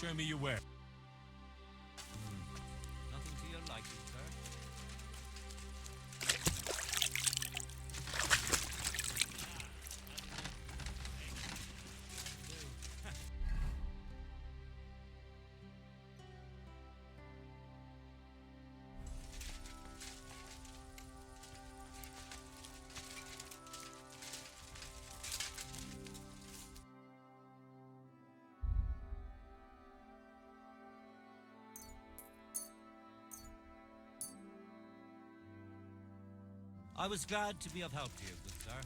Show me your way. Nothing to your liking, sir. I was glad to be of help to you, good sir.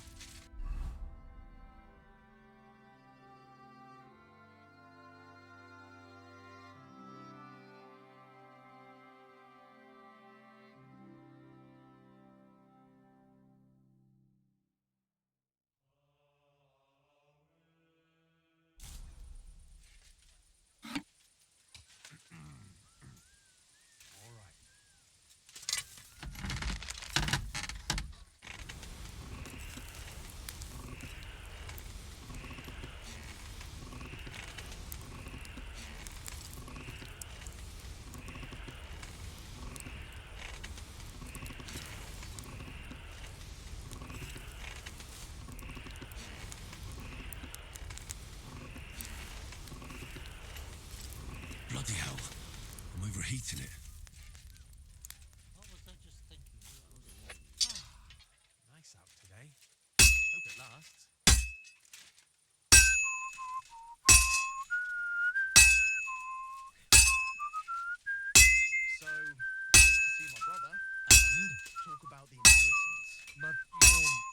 Bloody hell. I'm overheating it. What was I just thinking? Nice out today. Hope it lasts. So, I went to see my brother and talk about the inheritance. But you're...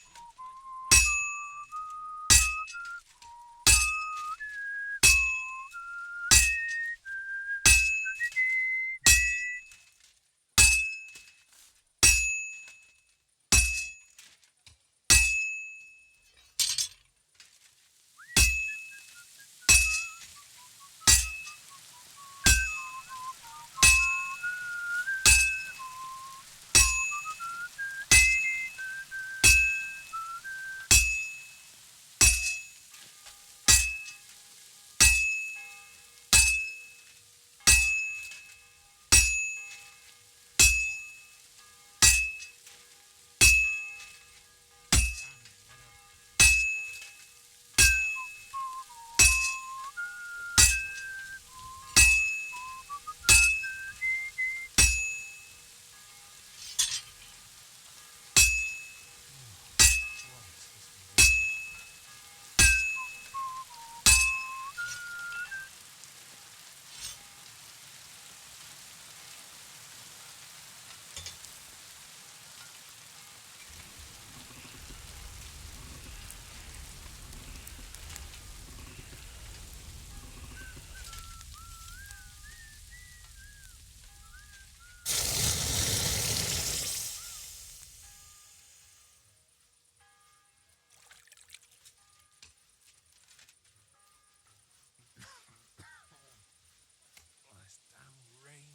This damn rain.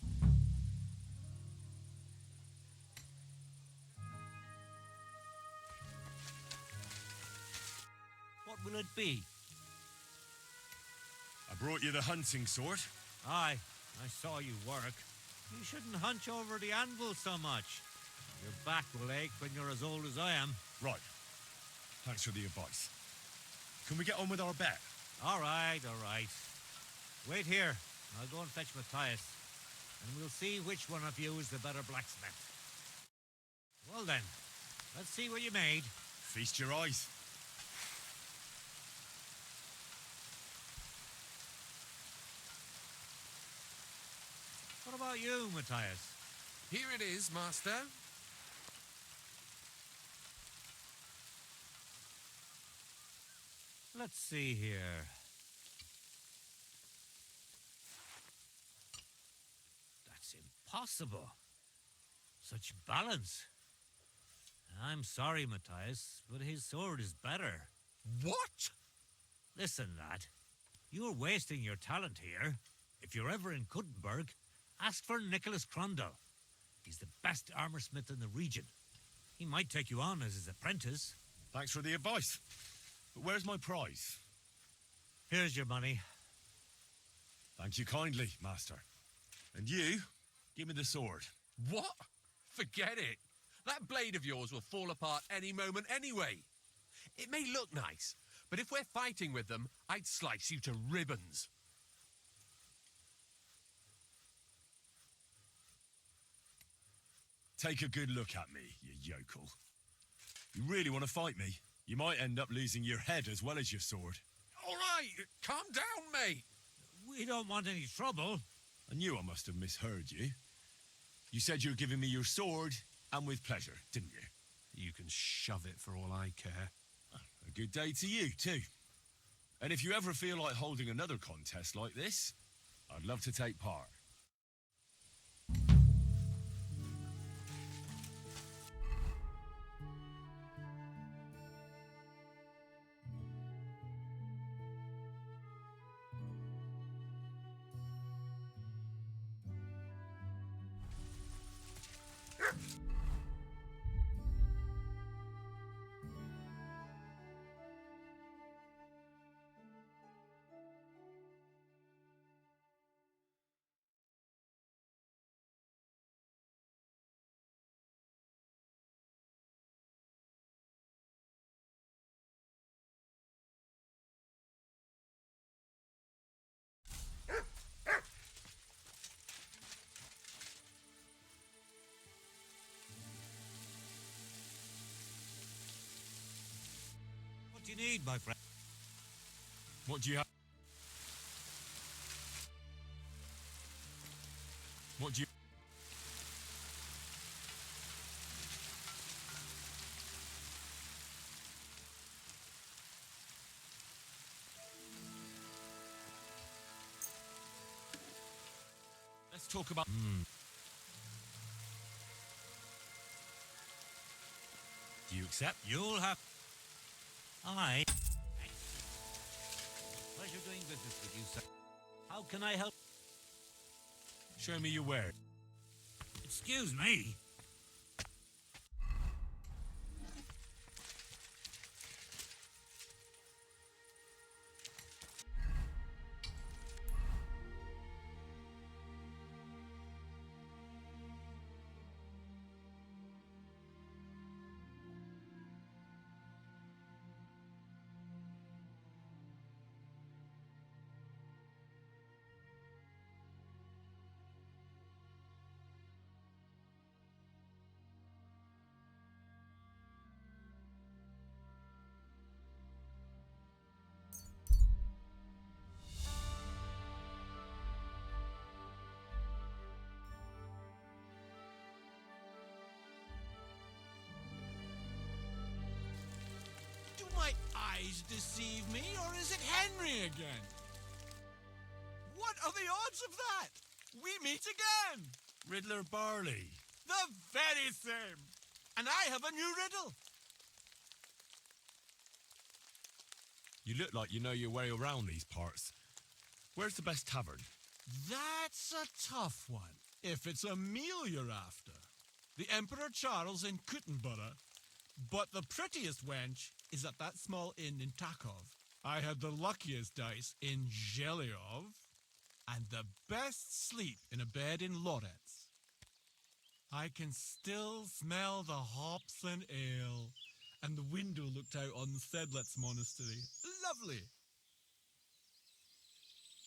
What will it be? I brought you the hunting sword. Aye, I saw you work. You shouldn't hunch over the anvil so much. Your back will ache when you're as old as I am. Right. Thanks for the advice. Can we get on with our bet? All right, all right. Wait here. I'll go and fetch Matthias, and we'll see which one of you is the better blacksmith. Well then, let's see what you made. Feast your eyes. What about you, Matthias? Here it is, master. Let's see here. That's impossible. Such balance. I'm sorry, Matthias, but his sword is better. What? Listen, lad. You're wasting your talent here. If you're ever in Kuttenberg, ask for Nicholas Crondell. He's the best armorsmith in the region. He might take you on as his apprentice. Thanks for the advice. But where's my prize? Here's your money. Thank you kindly, Master. And you, give me the sword. What? Forget it. That blade of yours will fall apart any moment anyway. It may look nice, but if we're fighting with them, I'd slice you to ribbons. Take a good look at me, you yokel. You really want to fight me? You might end up losing your head as well as your sword. All right, calm down, mate. We don't want any trouble. I knew I must have misheard you. You said you were giving me your sword, and with pleasure, didn't you? You can shove it for all I care. A good day to you, too. And if you ever feel like holding another contest like this, I'd love to take part. What do you need, my friend? What do you have? What do you... Let's talk about... Do you accept? You'll have... Aye. Pleasure doing business with you, sir. How can I help? Show me your wares. Excuse me. Do my eyes deceive me, or is it Henry again? What are the odds of that? We meet again! Riddler Barley. The very same! And I have a new riddle. You look like you know your way around these parts. Where's the best tavern? That's a tough one, if it's a meal you're after. The Emperor Charles in Kuttenborough. But the prettiest wench is at that small inn in Takov. I had the luckiest dice in Zhelyov, and the best sleep in a bed in Lorets. I can still smell the hops and ale, and the window looked out on the Sedlets Monastery. Lovely.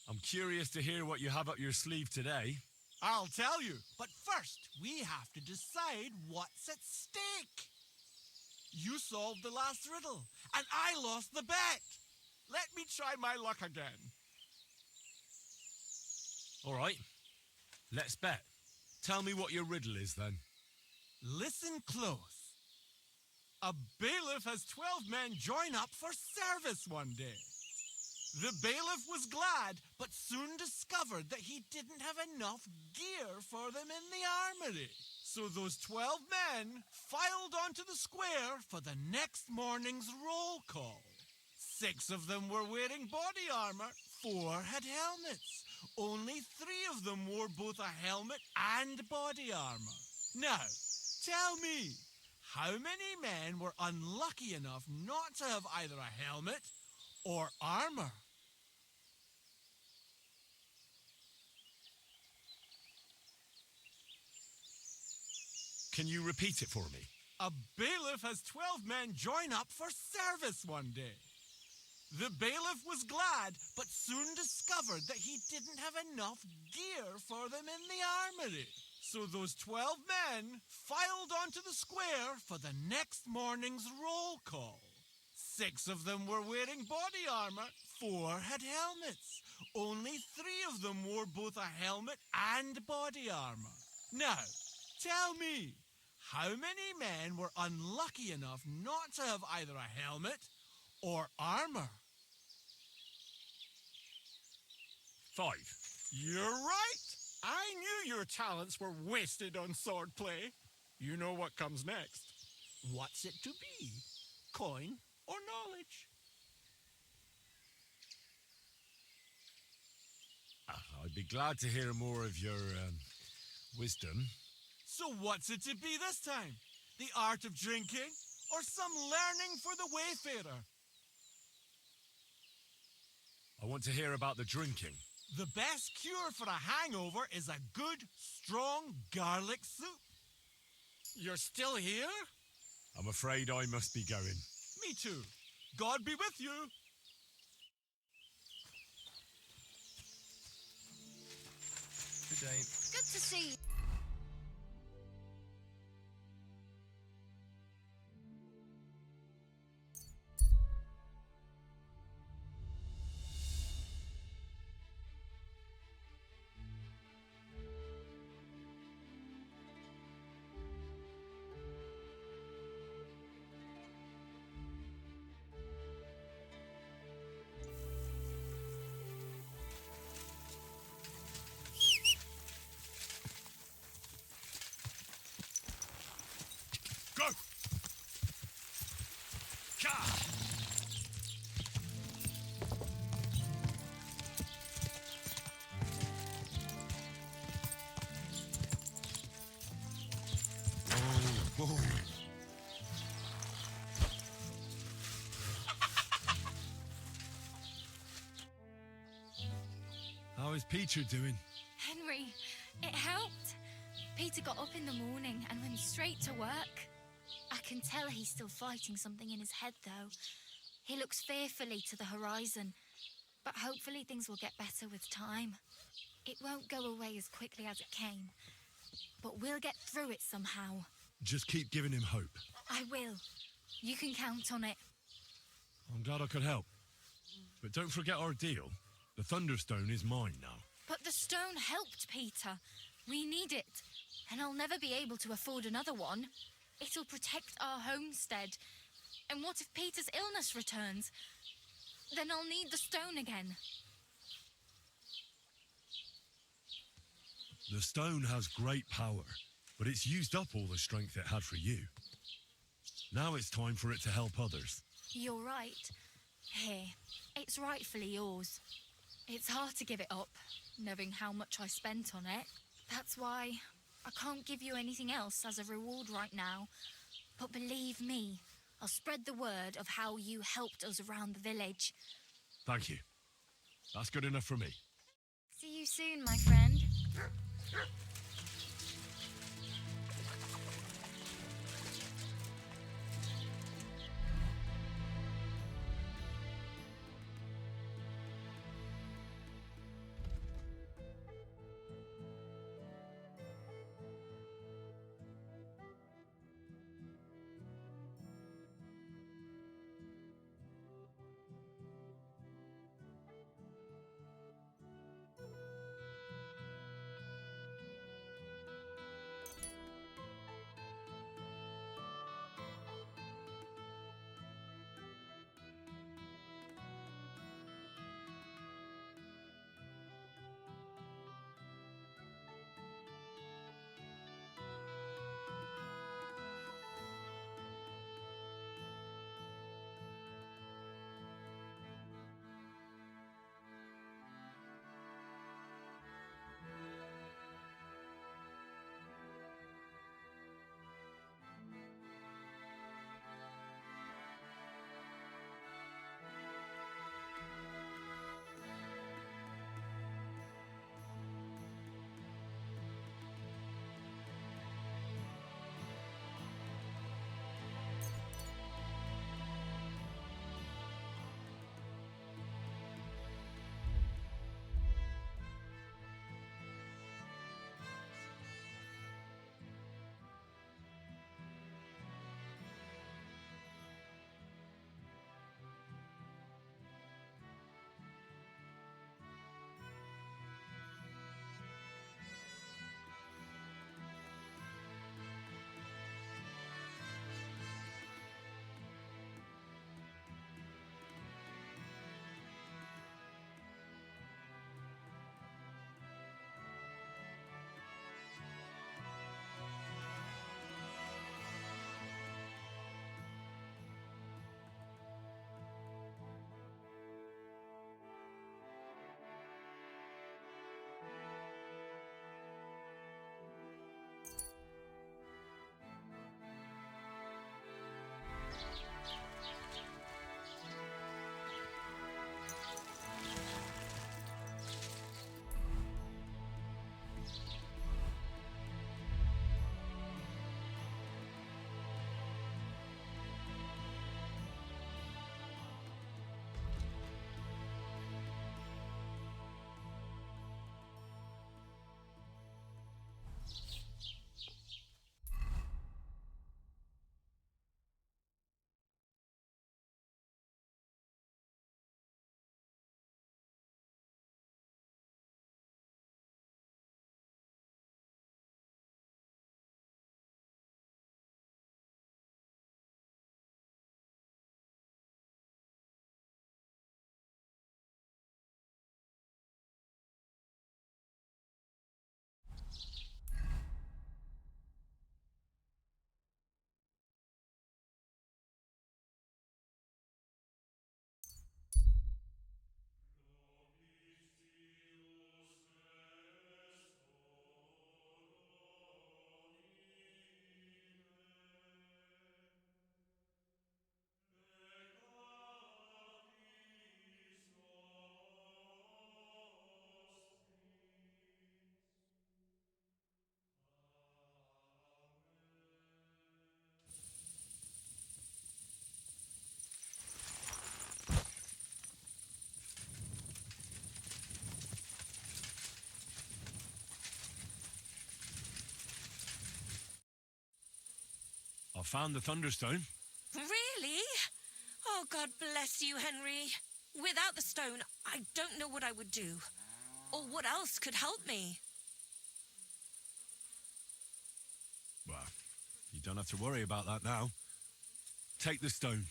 I'm curious to hear what you have up your sleeve today. I'll tell you, but first we have to decide what's at stake. You solved the last riddle, and I lost the bet. Let me try my luck again. All right, let's bet. Tell me what your riddle is, then. Listen close. A bailiff has 12 men join up for service one day. The bailiff was glad, but soon discovered that he didn't have enough gear for them in the armory. So those 12 men filed onto the square for the next morning's roll call. 6 of them were wearing body armor, 4 had helmets. Only 3 of them wore both a helmet and body armor. Now, tell me, how many men were unlucky enough not to have either a helmet or armor? Can you repeat it for me? A bailiff has 12 men join up for service one day. The bailiff was glad, but soon discovered that he didn't have enough gear for them in the armory. So those 12 men filed onto the square for the next morning's roll call. 6 of them were wearing body armor, 4 had helmets. Only 3 of them wore both a helmet and body armor. Now, tell me, how many men were unlucky enough not to have either a helmet or armor? 5. You're right. I knew your talents were wasted on swordplay. You know what comes next. What's it to be? Coin or knowledge? I'd be glad to hear more of your wisdom. So what's it to be this time? The art of drinking or some learning for the wayfarer? I want to hear about the drinking. The best cure for a hangover is a good, strong garlic soup. You're still here? I'm afraid I must be going. Me too. God be with you. Good day. Good to see you. Go! Ka! Oh. How is Peter doing? Henry, it helped. Peter got up in the morning and went straight to work. I can tell he's still fighting something in his head, though. He looks fearfully to the horizon, but hopefully things will get better with time. It won't go away as quickly as it came, but we'll get through it somehow. Just keep giving him hope. I will. You can count on it. I'm glad I could help. But don't forget our deal. The Thunderstone is mine now. But the stone helped Peter. We need it, and I'll never be able to afford another one. It'll protect our homestead. And what if Peter's illness returns? Then I'll need the stone again. The stone has great power, but it's used up all the strength it had for you. Now it's time for it to help others. You're right. Here, it's rightfully yours. It's hard to give it up, knowing how much I spent on it. That's why I can't give you anything else as a reward right now. But believe me, I'll spread the word of how you helped us around the village. Thank you. That's good enough for me. See you soon, my friend. I found the Thunderstone. Really? Oh, God bless you, Henry. Without the stone, I don't know what I would do. Or what else could help me. Well, you don't have to worry about that now. Take the stone.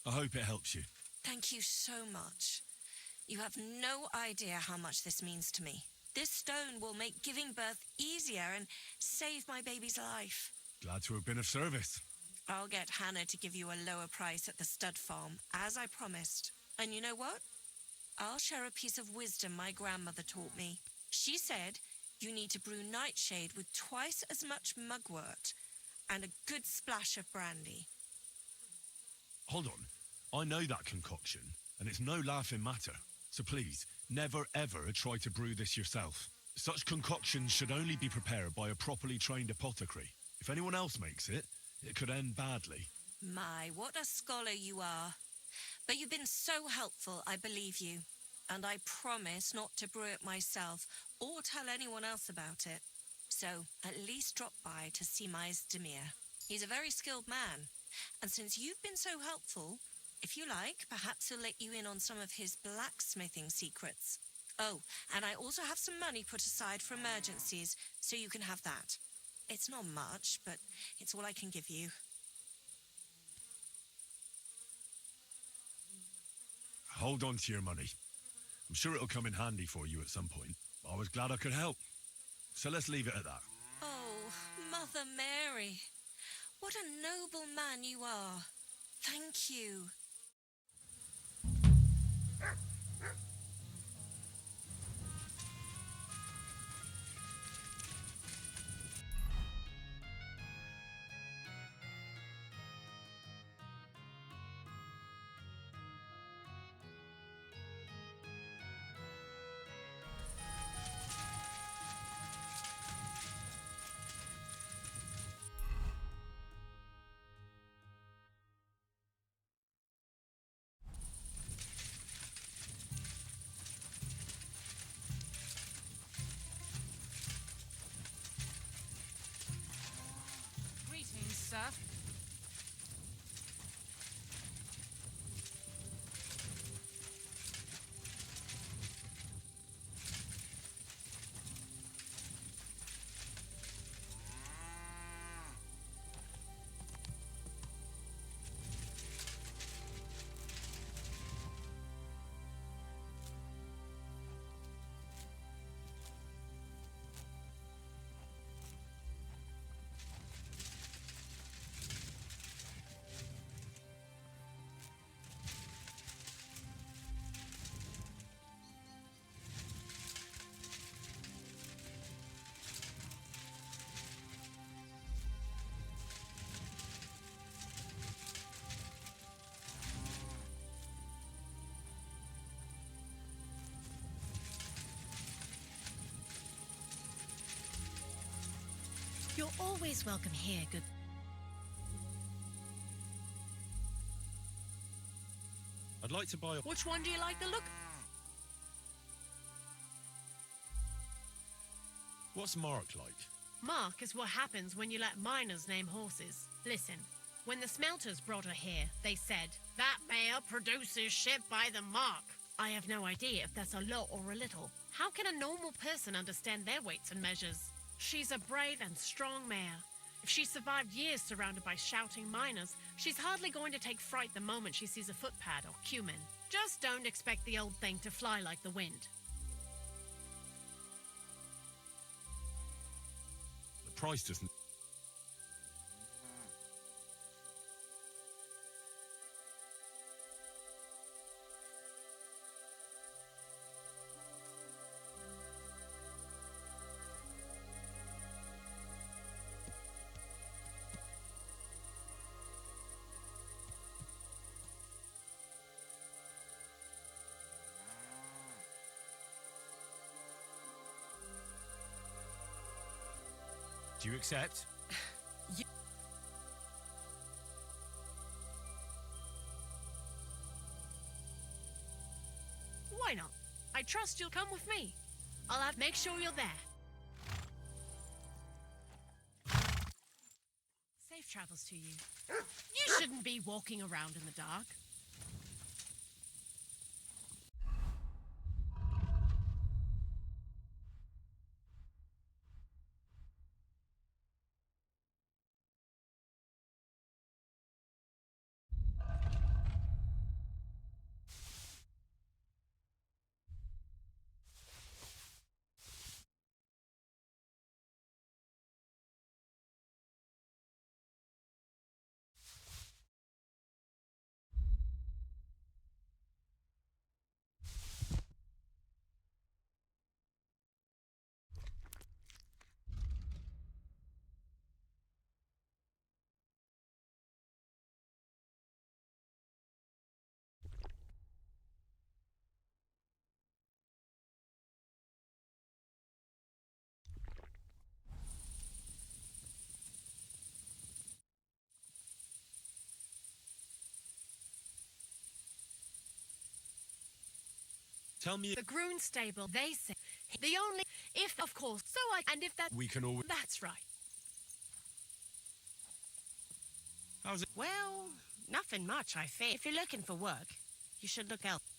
I hope it helps you. Thank you so much. You have no idea how much this means to me. This stone will make giving birth easier and save my baby's life. Glad to have been of service. I'll get Hannah to give you a lower price at the stud farm, as I promised. And you know what? I'll share a piece of wisdom my grandmother taught me. She said you need to brew nightshade with twice as much mugwort and a good splash of brandy. Hold on. I know that concoction, and it's no laughing matter. So please, never ever try to brew this yourself. Such concoctions should only be prepared by a properly trained apothecary. If anyone else makes it, it could end badly. My, what a scholar you are. But you've been so helpful, I believe you. And I promise not to brew it myself or tell anyone else about it. So at least drop by to see my Demir. He's a very skilled man. And since you've been so helpful, if you like, perhaps he'll let you in on some of his blacksmithing secrets. Oh, and I also have some money put aside for emergencies, so you can have that. It's not much, but it's all I can give you. Hold on to your money. I'm sure it'll come in handy for you at some point. I was glad I could help. So let's leave it at that. Oh, Mother Mary. What a noble man you are. Thank you. Greetings, sir. You're always welcome here, good. I'd like to buy a... Which one do you like the look? What's Mark like? Mark is what happens when you let miners name horses. Listen, when the smelters brought her here, they said, that mare produces shit by the mark. I have no idea if that's a lot or a little. How can a normal person understand their weights and measures? She's a brave and strong mare. If she survived years surrounded by shouting miners, she's hardly going to take fright the moment she sees a footpad or cumin. Just don't expect the old thing to fly like the wind. The price doesn't... Do you accept? Why not? I trust you'll come with me. I'll have make sure you're there. Safe travels to you. You shouldn't be walking around in the dark. Tell me The Groon stable, they say. The only... If, of course. So and if that... we can always... That's right. How's it? Well, nothing much, I fear. If you're looking for work, you should look elsewhere.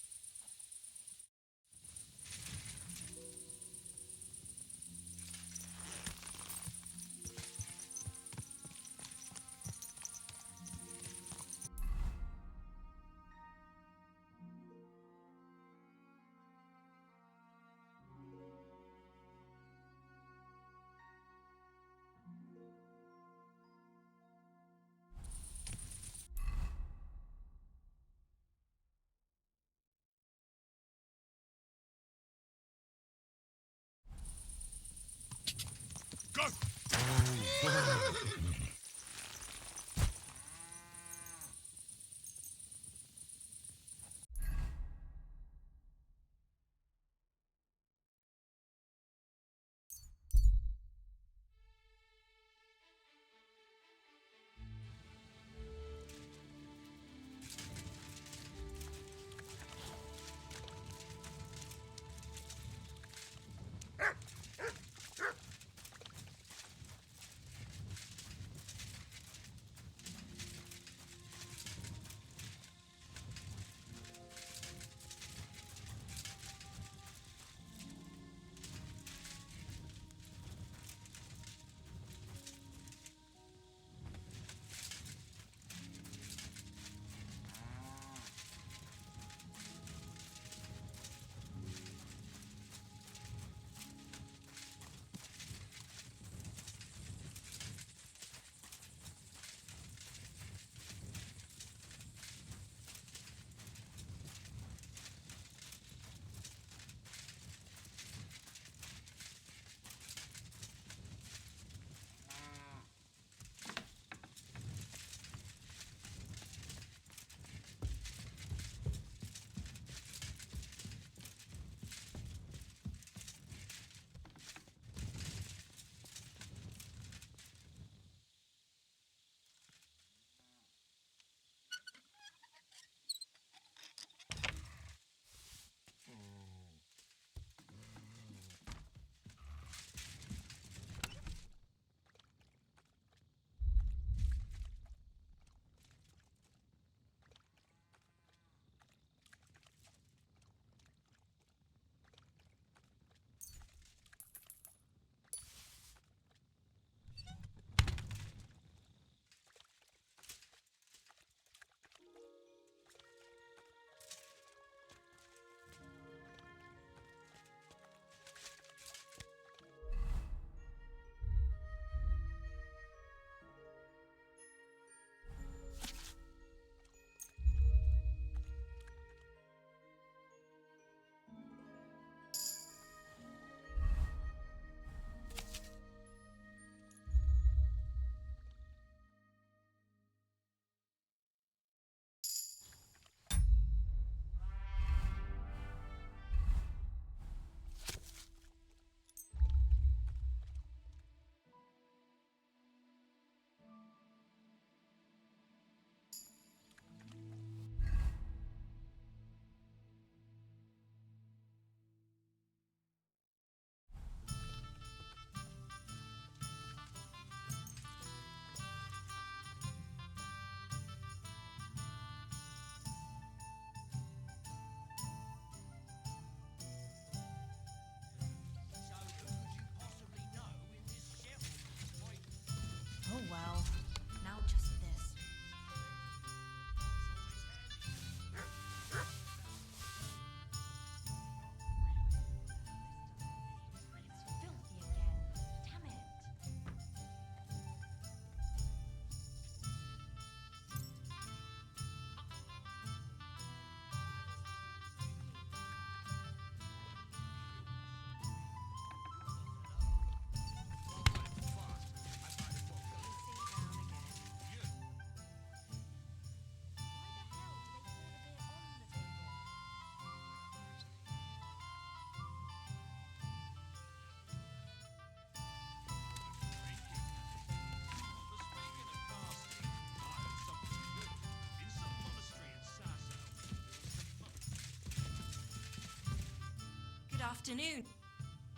afternoon.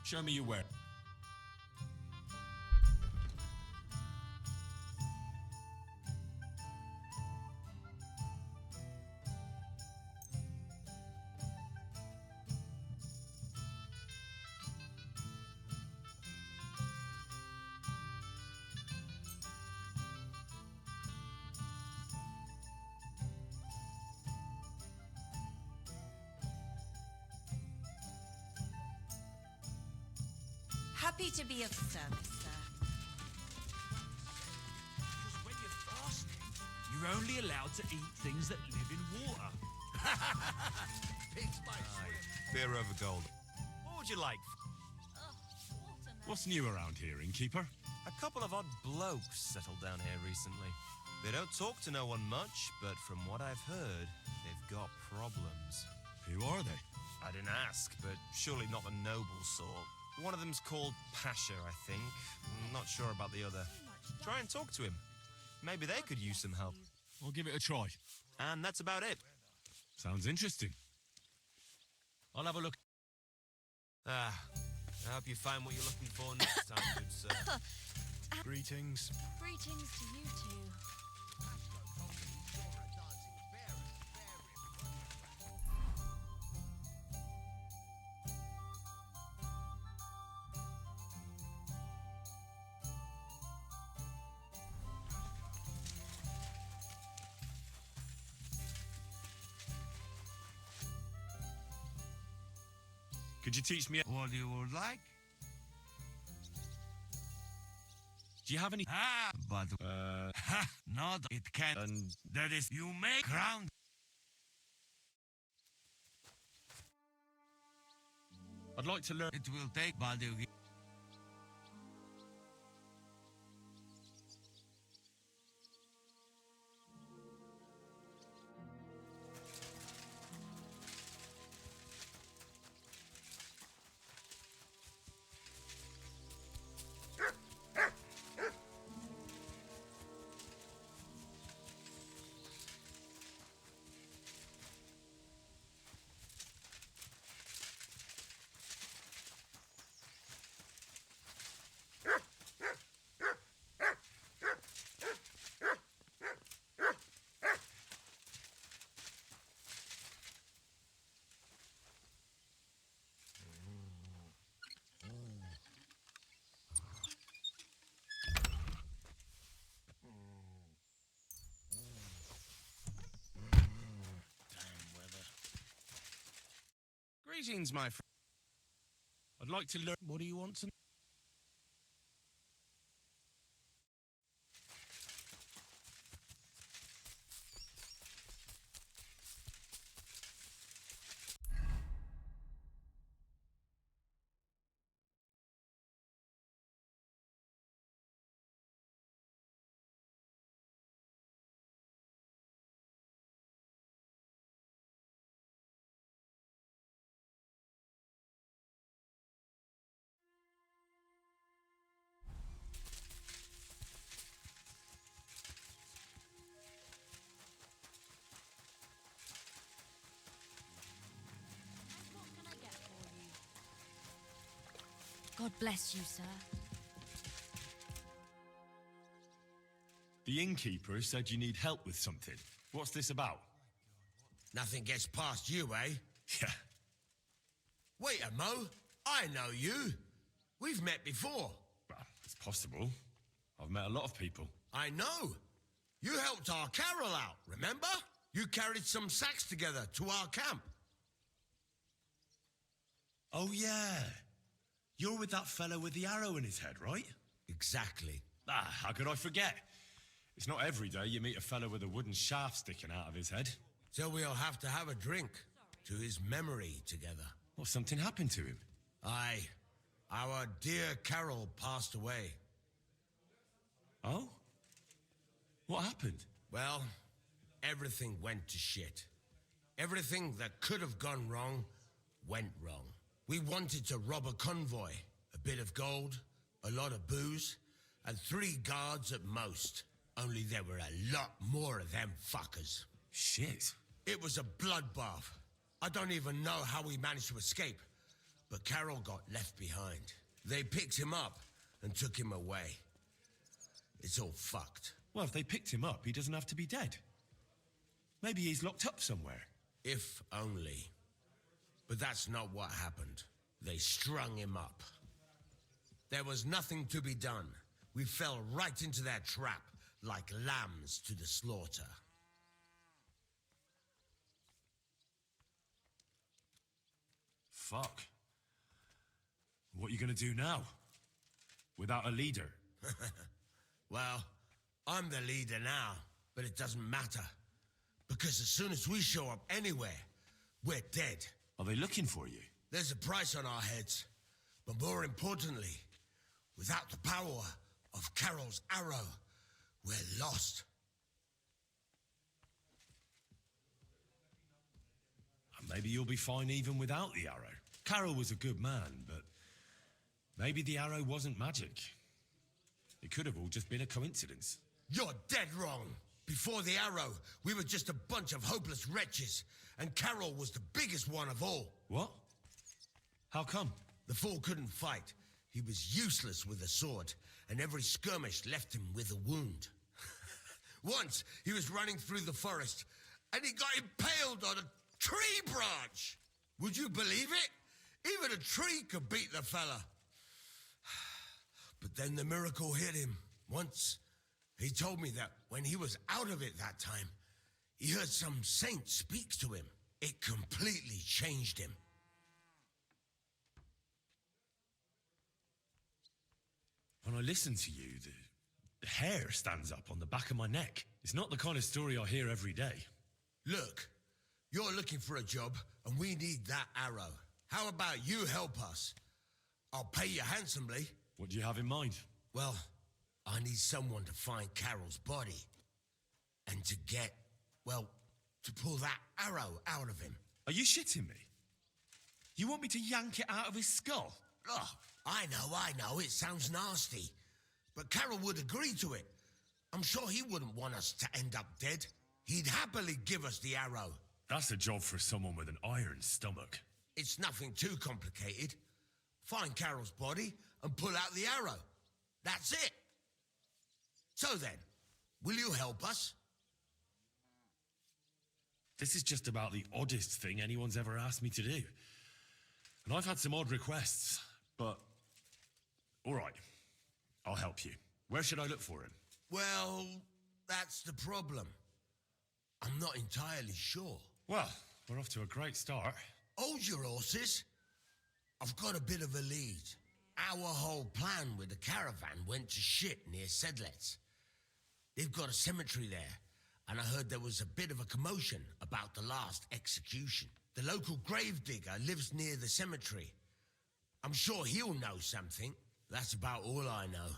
Show me your where. Happy to be of service, sir. Because when you're fasting, you're only allowed to eat things that live in water. Beer over gold. What would you like? What's new around here, innkeeper? A couple of odd blokes settled down here recently. They don't talk to no one much, but from what I've heard, they've got problems. Who are they? I didn't ask, but surely not the noble sort. One of them's called Pasha, I think. I'm not sure about the other. Try and talk to him. Maybe they could use some help. I'll give it a try. And that's about it. Sounds interesting. I'll have a look. I hope you find what you're looking for next time, good sir. Greetings. Greetings to you two. Could you teach me? What you would like? Do you have any? But not it can. And That is, you make ground. I'd like to learn. It will take Baldur. Greetings, my friend. I'd like to learn. What do you want to know? God bless you, sir. The innkeeper said you need help with something. What's this about? Nothing gets past you, eh? Yeah. Wait a mo. I know you. We've met before. Well, it's possible. I've met a lot of people. I know. You helped our Carol out, remember? You carried some sacks together to our camp. Oh, yeah. You're with that fellow with the arrow in his head, right? Exactly. How could I forget? It's not every day you meet a fellow with a wooden shaft sticking out of his head. So we'll have to have a drink to his memory together. Well, something happened to him. Aye. Our dear Carol passed away. Oh? What happened? Well, everything went to shit. Everything that could have gone wrong went wrong. We wanted to rob a convoy. A bit of gold, a lot of booze, and 3 guards at most. Only there were a lot more of them fuckers. Shit. It was a bloodbath. I don't even know how we managed to escape. but Carol got left behind. They picked him up and took him away. It's all fucked. Well, if they picked him up, he doesn't have to be dead. Maybe he's locked up somewhere. If only. But that's not what happened. They strung him up. There was nothing to be done. We fell right into their trap, like lambs to the slaughter. Fuck. What are you gonna do now? Without a leader? Well, I'm the leader now, but it doesn't matter. Because as soon as we show up anywhere, we're dead. Are they looking for you? There's a price on our heads. But more importantly, without the power of Carol's arrow, we're lost. Maybe you'll be fine even without the arrow. Carol was a good man, but maybe the arrow wasn't magic. It could have all just been a coincidence. You're dead wrong. Before the arrow, we were just a bunch of hopeless wretches, and Carol was the biggest one of all. What? How come? The fool couldn't fight. He was useless with a sword, and every skirmish left him with a wound. Once, he was running through the forest, and he got impaled on a tree branch. Would you believe it? Even a tree could beat the fella. But then the miracle hit him. Once, he told me that when he was out of it that time, he heard some saint speak to him. It completely changed him. When I listen to you, the hair stands up on the back of my neck. It's not the kind of story I hear every day. Look, you're looking for a job, and we need that arrow. How about you help us? I'll pay you handsomely. What do you have in mind? Well, I need someone to find Carol's body. And to get, well, to pull that arrow out of him. Are you shitting me? You want me to yank it out of his skull? Oh, I know, it sounds nasty. But Carol would agree to it. I'm sure he wouldn't want us to end up dead. He'd happily give us the arrow. That's a job for someone with an iron stomach. It's nothing too complicated. Find Carol's body and pull out the arrow. That's it. So then, will you help us? This is just about the oddest thing anyone's ever asked me to do. And I've had some odd requests, but... all right, I'll help you. Where should I look for him? Well, that's the problem. I'm not entirely sure. Well, we're off to a great start. Hold your horses. I've got a bit of a lead. Our whole plan with the caravan went to shit near Sedlets. They've got a cemetery there, and I heard there was a bit of a commotion about the last execution. The local gravedigger lives near the cemetery. I'm sure he'll know something. That's about all I know.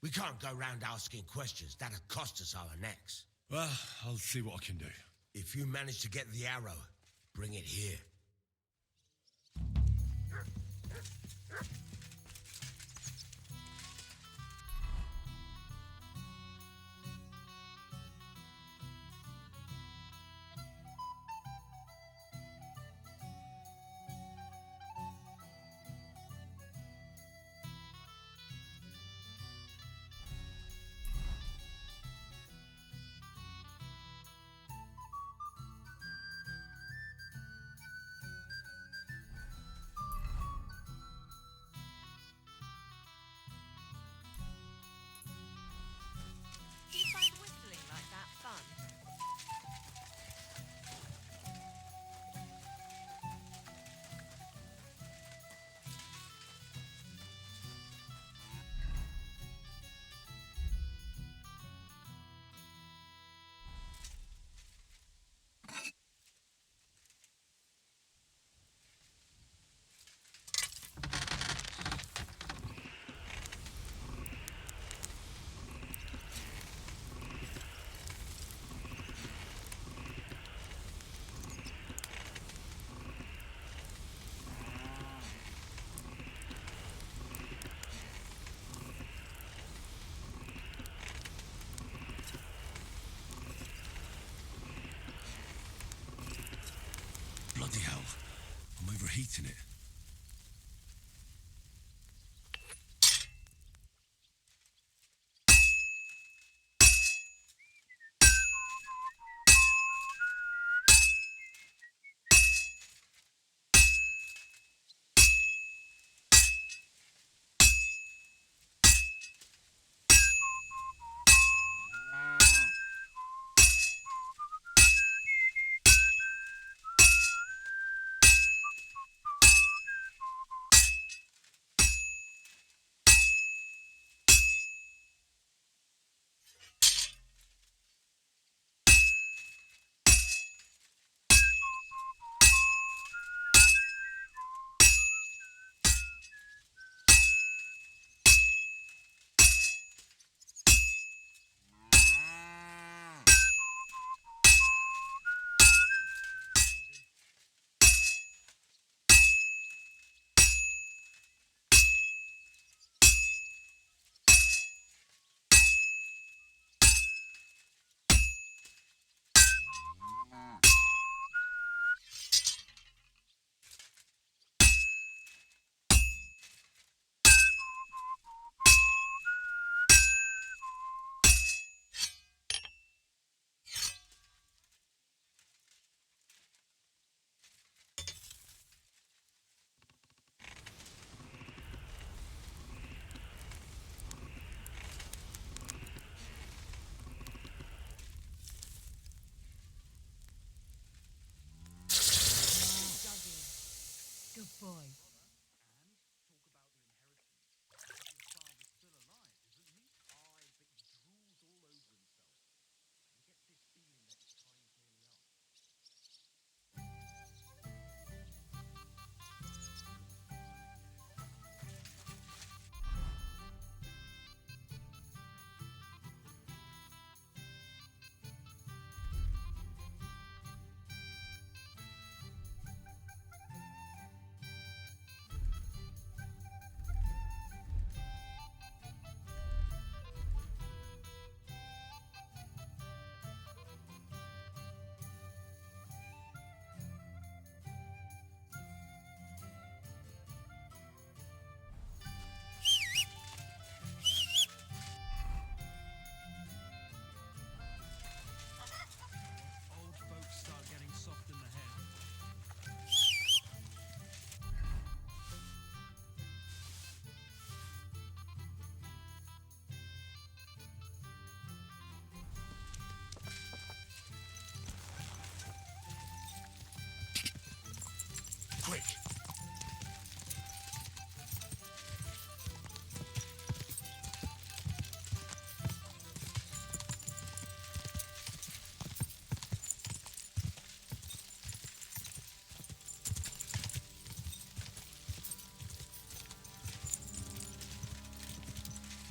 We can't go round asking questions. That'd cost us our necks. Well, I'll see what I can do. If you manage to get the arrow, bring it here. Do you find whistling like that fun? Bloody hell. I'm overheating it.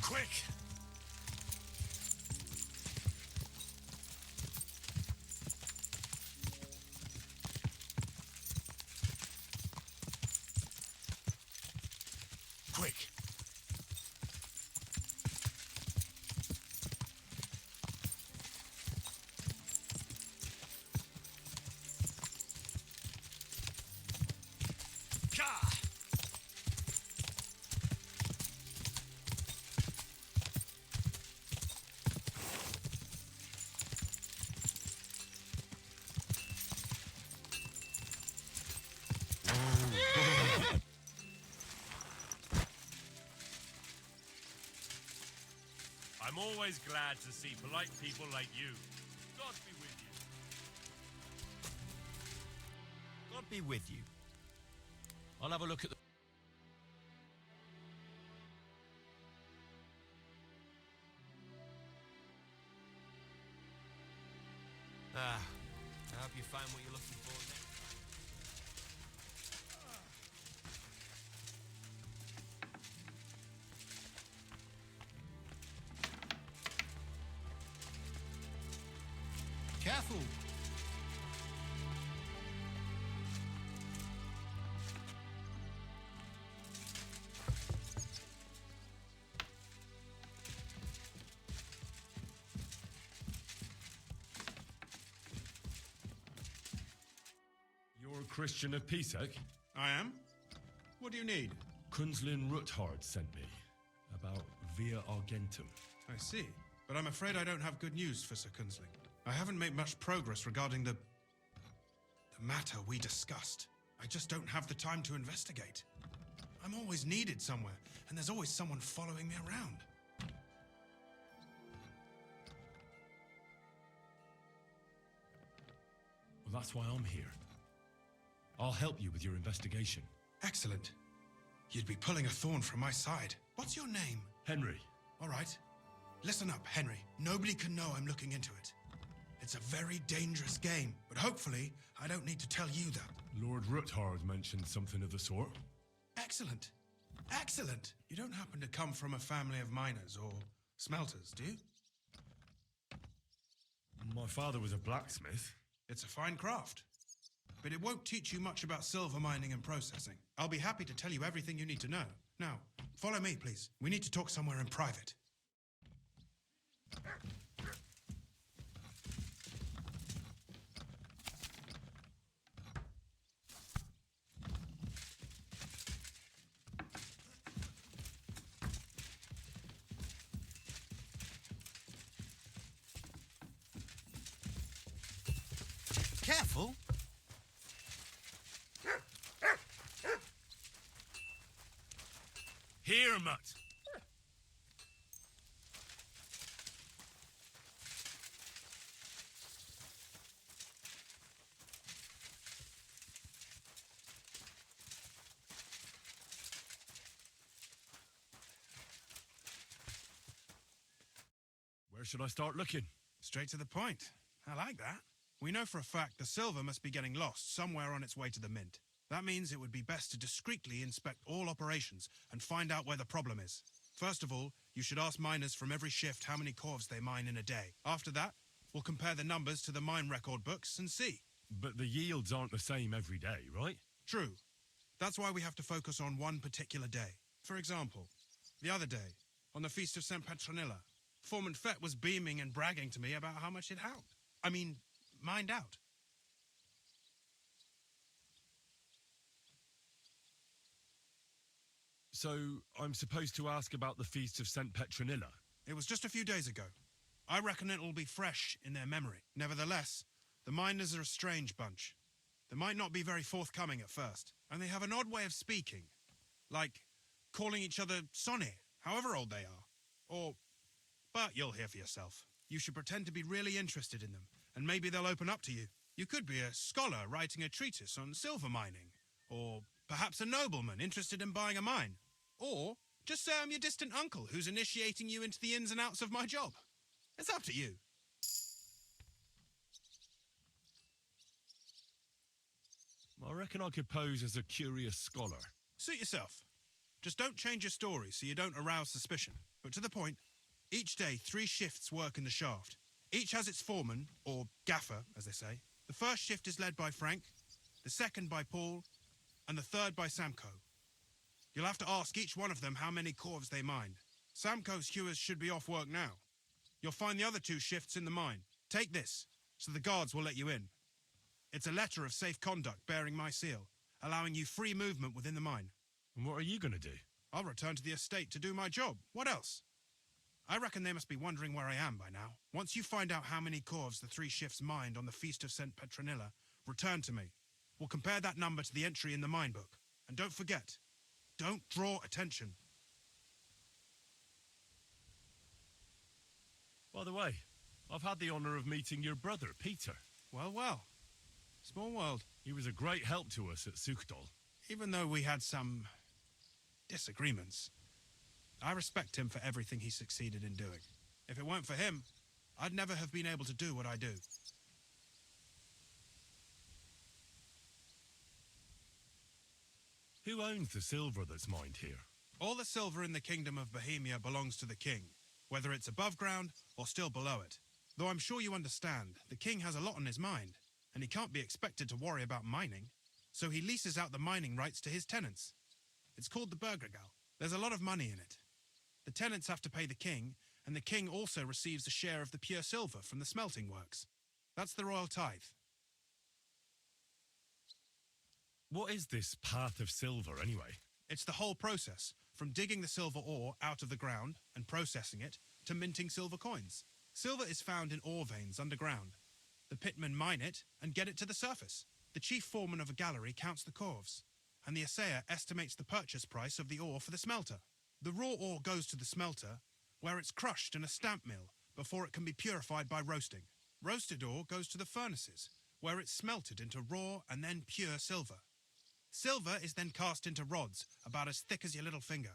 Quick! Quick! Ka! I'm always glad to see polite people like you. God be with you. God be with you. I'll have a look at the... I hope you find what you're looking for next time. Careful! You're a Christian of Pisek? I am? What do you need? Kunzlin Ruthard sent me about Via Argentum. I see. But I'm afraid I don't have good news for Sir Kunzling. I haven't made much progress regarding the matter we discussed. I just don't have the time to investigate. I'm always needed somewhere, and there's always someone following me around. Well, that's why I'm here. I'll help you with your investigation. Excellent. You'd be pulling a thorn from my side. What's your name? Henry. All right. Listen up, Henry. Nobody can know I'm looking into it. It's a very dangerous game, but hopefully I don't need to tell you that. Lord Ruthard mentioned something of the sort. Excellent. Excellent. You don't happen to come from a family of miners or smelters, do you? My father was a blacksmith. It's a fine craft. But it won't teach you much about silver mining and processing. I'll be happy to tell you everything you need to know. Now, follow me, please. We need to talk somewhere in private. Careful! Here, Mutt! Where should I start looking? Straight to the point. I like that. We know for a fact the silver must be getting lost somewhere on its way to the mint. That means it would be best to discreetly inspect all operations and find out where the problem is. First of all, you should ask miners from every shift how many corves they mine in a day. After that, we'll compare the numbers to the mine record books and see. But the yields aren't the same every day, right? True. That's why we have to focus on one particular day. For example, the other day, on the Feast of St. Petronilla, Foreman Fett was beaming and bragging to me about how much it helped. Mined out. So, I'm supposed to ask about the Feast of St. Petronilla? It was just a few days ago. I reckon it'll be fresh in their memory. Nevertheless, the miners are a strange bunch. They might not be very forthcoming at first, and they have an odd way of speaking. Like calling each other Sonny, however old they are. But you'll hear for yourself. You should pretend to be really interested in them, and maybe they'll open up to you. You could be a scholar writing a treatise on silver mining, or perhaps a nobleman interested in buying a mine. Or just say I'm your distant uncle who's initiating you into the ins and outs of my job. It's up to you. I reckon I could pose as a curious scholar. Suit yourself. Just don't change your story so you don't arouse suspicion. But to the point, each day 3 shifts work in the shaft. Each has its foreman, or gaffer, as they say. The first shift is led by Frank, the second by Paul, and the third by Samko. You'll have to ask each one of them how many corves they mined. Samko's hewers should be off work now. You'll find the other 2 shifts in the mine. Take this, so the guards will let you in. It's a letter of safe conduct bearing my seal, allowing you free movement within the mine. And what are you going to do? I'll return to the estate to do my job. What else? I reckon they must be wondering where I am by now. Once you find out how many corves the 3 shifts mined on the Feast of St. Petronilla, return to me. We'll compare that number to the entry in the mine book. And don't forget, don't draw attention. By the way, I've had the honour of meeting your brother, Peter. Well, well. Small world. He was a great help to us at Sukdal. Even though we had some disagreements, I respect him for everything he succeeded in doing. If it weren't for him, I'd never have been able to do what I do. Who owns the silver that's mined here? All the silver in the Kingdom of Bohemia belongs to the king, whether it's above ground or still below it. Though I'm sure you understand, the king has a lot on his mind, and he can't be expected to worry about mining, so he leases out the mining rights to his tenants. It's called the Burgergal. There's a lot of money in it. The tenants have to pay the king, and the king also receives a share of the pure silver from the smelting works. That's the royal tithe. What is this path of silver, anyway? It's the whole process, from digging the silver ore out of the ground and processing it to minting silver coins. Silver is found in ore veins underground. The pitmen mine it and get it to the surface. The chief foreman of a gallery counts the corves, and the assayer estimates the purchase price of the ore for the smelter. The raw ore goes to the smelter, where it's crushed in a stamp mill before it can be purified by roasting. Roasted ore goes to the furnaces, where it's smelted into raw and then pure silver. Silver is then cast into rods about as thick as your little finger.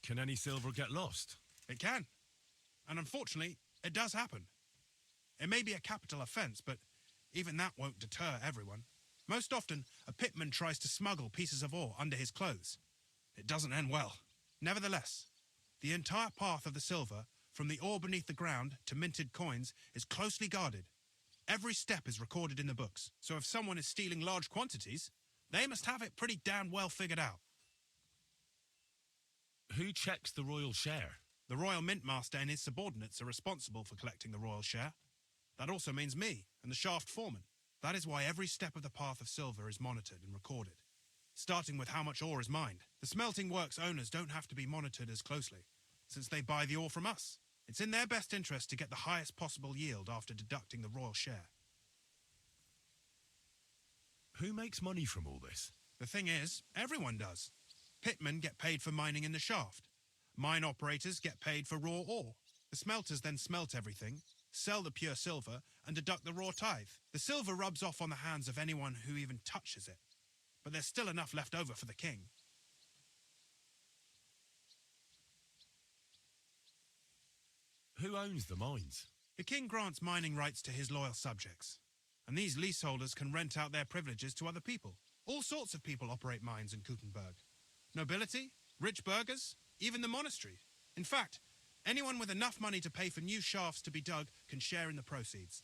Can any silver get lost? It can. And unfortunately, it does happen. It may be a capital offence, but even that won't deter everyone. Most often, a pitman tries to smuggle pieces of ore under his clothes. It doesn't end well. Nevertheless, the entire path of the silver, from the ore beneath the ground to minted coins, is closely guarded. Every step is recorded in the books, so if someone is stealing large quantities, they must have it pretty damn well figured out. Who checks the royal share? The royal mint master and his subordinates are responsible for collecting the royal share. That also means me and the shaft foreman. That is why every step of the path of silver is monitored and recorded, starting with how much ore is mined. The smelting works owners don't have to be monitored as closely, since they buy the ore from us. It's in their best interest to get the highest possible yield after deducting the royal share. Who makes money from all this? The thing is, everyone does. Pitmen get paid for mining in the shaft. Mine operators get paid for raw ore. The smelters then smelt everything, sell the pure silver, and deduct the raw tithe. The silver rubs off on the hands of anyone who even touches it. But there's still enough left over for the king. Who owns the mines? The king grants mining rights to his loyal subjects, and these leaseholders can rent out their privileges to other people. All sorts of people operate mines in Kuttenberg. Nobility, rich burghers, even the monastery. In fact, anyone with enough money to pay for new shafts to be dug can share in the proceeds.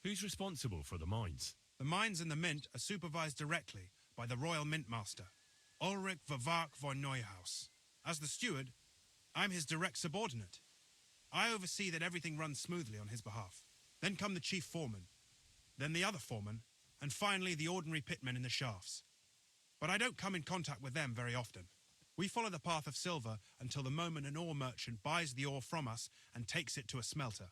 Who's responsible for the mines? The mines and the mint are supervised directly by the royal mint master, Ulrich Vervark von Neuhaus. As the steward, I'm his direct subordinate. I oversee that everything runs smoothly on his behalf. Then come the chief foreman, then the other foreman, and finally the ordinary pitmen in the shafts. But I don't come in contact with them very often. We follow the path of silver until the moment an ore merchant buys the ore from us and takes it to a smelter.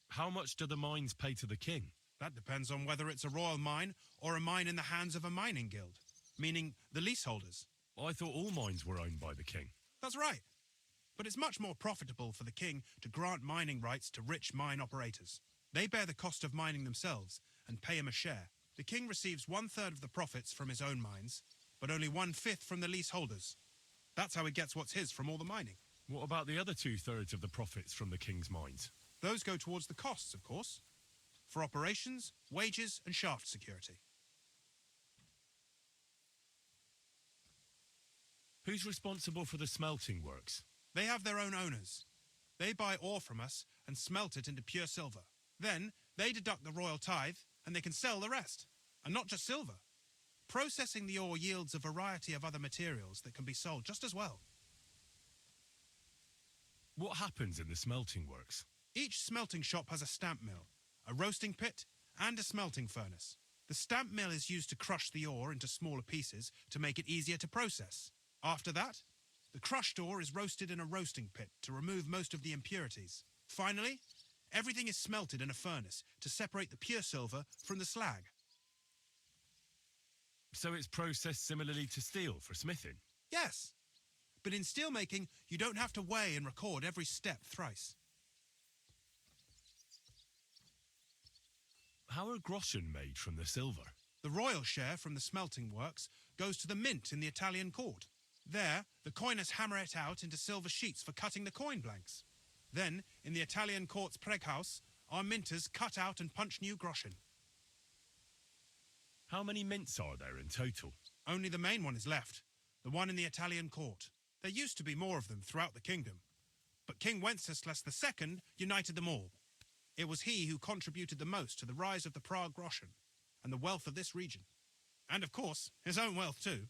How much do the mines pay to the king? That depends on whether it's a royal mine or a mine in the hands of a mining guild, meaning the leaseholders. I thought all mines were owned by the king. That's right. But it's much more profitable for the king to grant mining rights to rich mine operators. They bear the cost of mining themselves and pay him a share. The king receives 1/3 of the profits from his own mines, but only 1/5 from the leaseholders. That's how he gets what's his from all the mining. What about the other 2/3 of the profits from the king's mines? Those go towards the costs, of course, for operations, wages, and shaft security. Who's responsible for the smelting works? They have their own owners. They buy ore from us and smelt it into pure silver. Then they deduct the royal tithe and they can sell the rest. And not just silver. Processing the ore yields a variety of other materials that can be sold just as well. What happens in the smelting works? Each smelting shop has a stamp mill, a roasting pit, and a smelting furnace. The stamp mill is used to crush the ore into smaller pieces to make it easier to process. After that, the crushed ore is roasted in a roasting pit to remove most of the impurities. Finally, everything is smelted in a furnace to separate the pure silver from the slag. So it's processed similarly to steel for smithing? Yes, but in steelmaking, you don't have to weigh and record every step thrice. How are groschen made from the silver? The royal share from the smelting works goes to the mint in the Italian court. There, the coiners hammer it out into silver sheets for cutting the coin blanks. Then, in the Italian court's preghouse, our minters cut out and punch new groschen. How many mints are there in total? Only the main one is left, the one in the Italian court. There used to be more of them throughout the kingdom, but King Wenceslas II united them all. It was he who contributed the most to the rise of the Prague groschen and the wealth of this region. And of course, his own wealth too.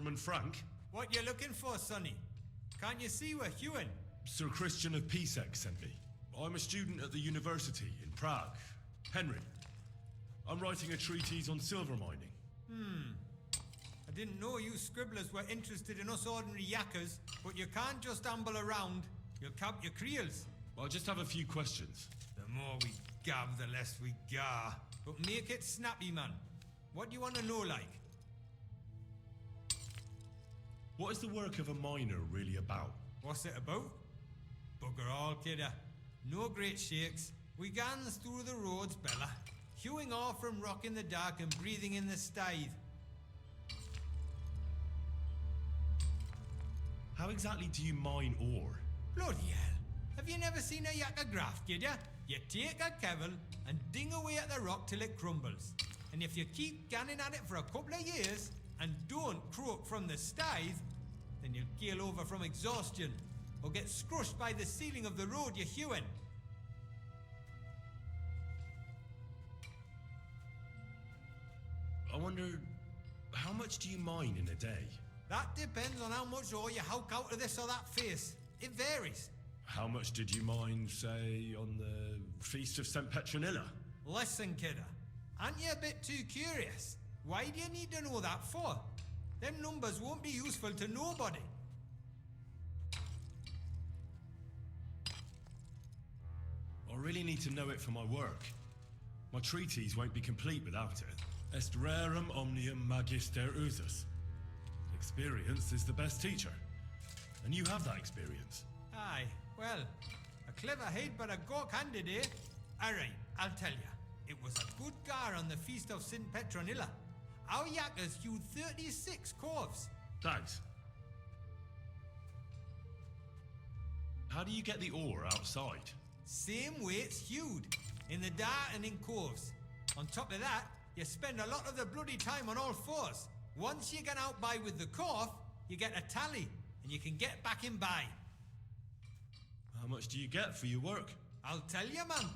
Foreman Frank? What you looking for, Sonny? Can't you see we're hewing? Sir Christian of Pisek sent me. I'm a student at the university in Prague. Henry. I'm writing a treatise on silver mining. I didn't know you scribblers were interested in us ordinary yakkers, but you can't just amble around. You'll cap your creels. I just have a few questions. The more we gab, the less we gar. But make it snappy, man. What do you want to know, like? What is the work of a miner really about? What's it about? Bugger all, kidder. No great shakes. We gans through the roads, Bella. Hewing off from rock in the dark and breathing in the stithe. How exactly do you mine ore? Bloody hell. Have you never seen a yakka graft, kidder? You take a kevel and ding away at the rock till it crumbles. And if you keep ganning at it for a couple of years and don't croak from the stithe, then you'll keel over from exhaustion or get scrushed by the ceiling of the road you're hewing. I wonder, how much do you mine in a day? That depends on how much ore you howk out of this or that face. It varies. How much did you mine, say, on the Feast of St. Petronilla? Listen, kidder. Aren't you a bit too curious? Why do you need to know that for? Them numbers won't be useful to nobody. I really need to know it for my work. My treatise won't be complete without it. Est rerum omnium magister usus. Experience is the best teacher. And you have that experience. Aye, well, a clever head but a gawk handed, eh? Alright, I'll tell ya. It was a good gar on the Feast of St. Petronilla. Our yakkers hewed 36 corves, Thanks. How do you get the ore outside? Same way it's hewed, in the dart and in coves. On top of that, you spend a lot of the bloody time on all fours. Once you get out by with the corf, you get a tally, and you can get back in by. How much do you get for your work? I'll tell you, man.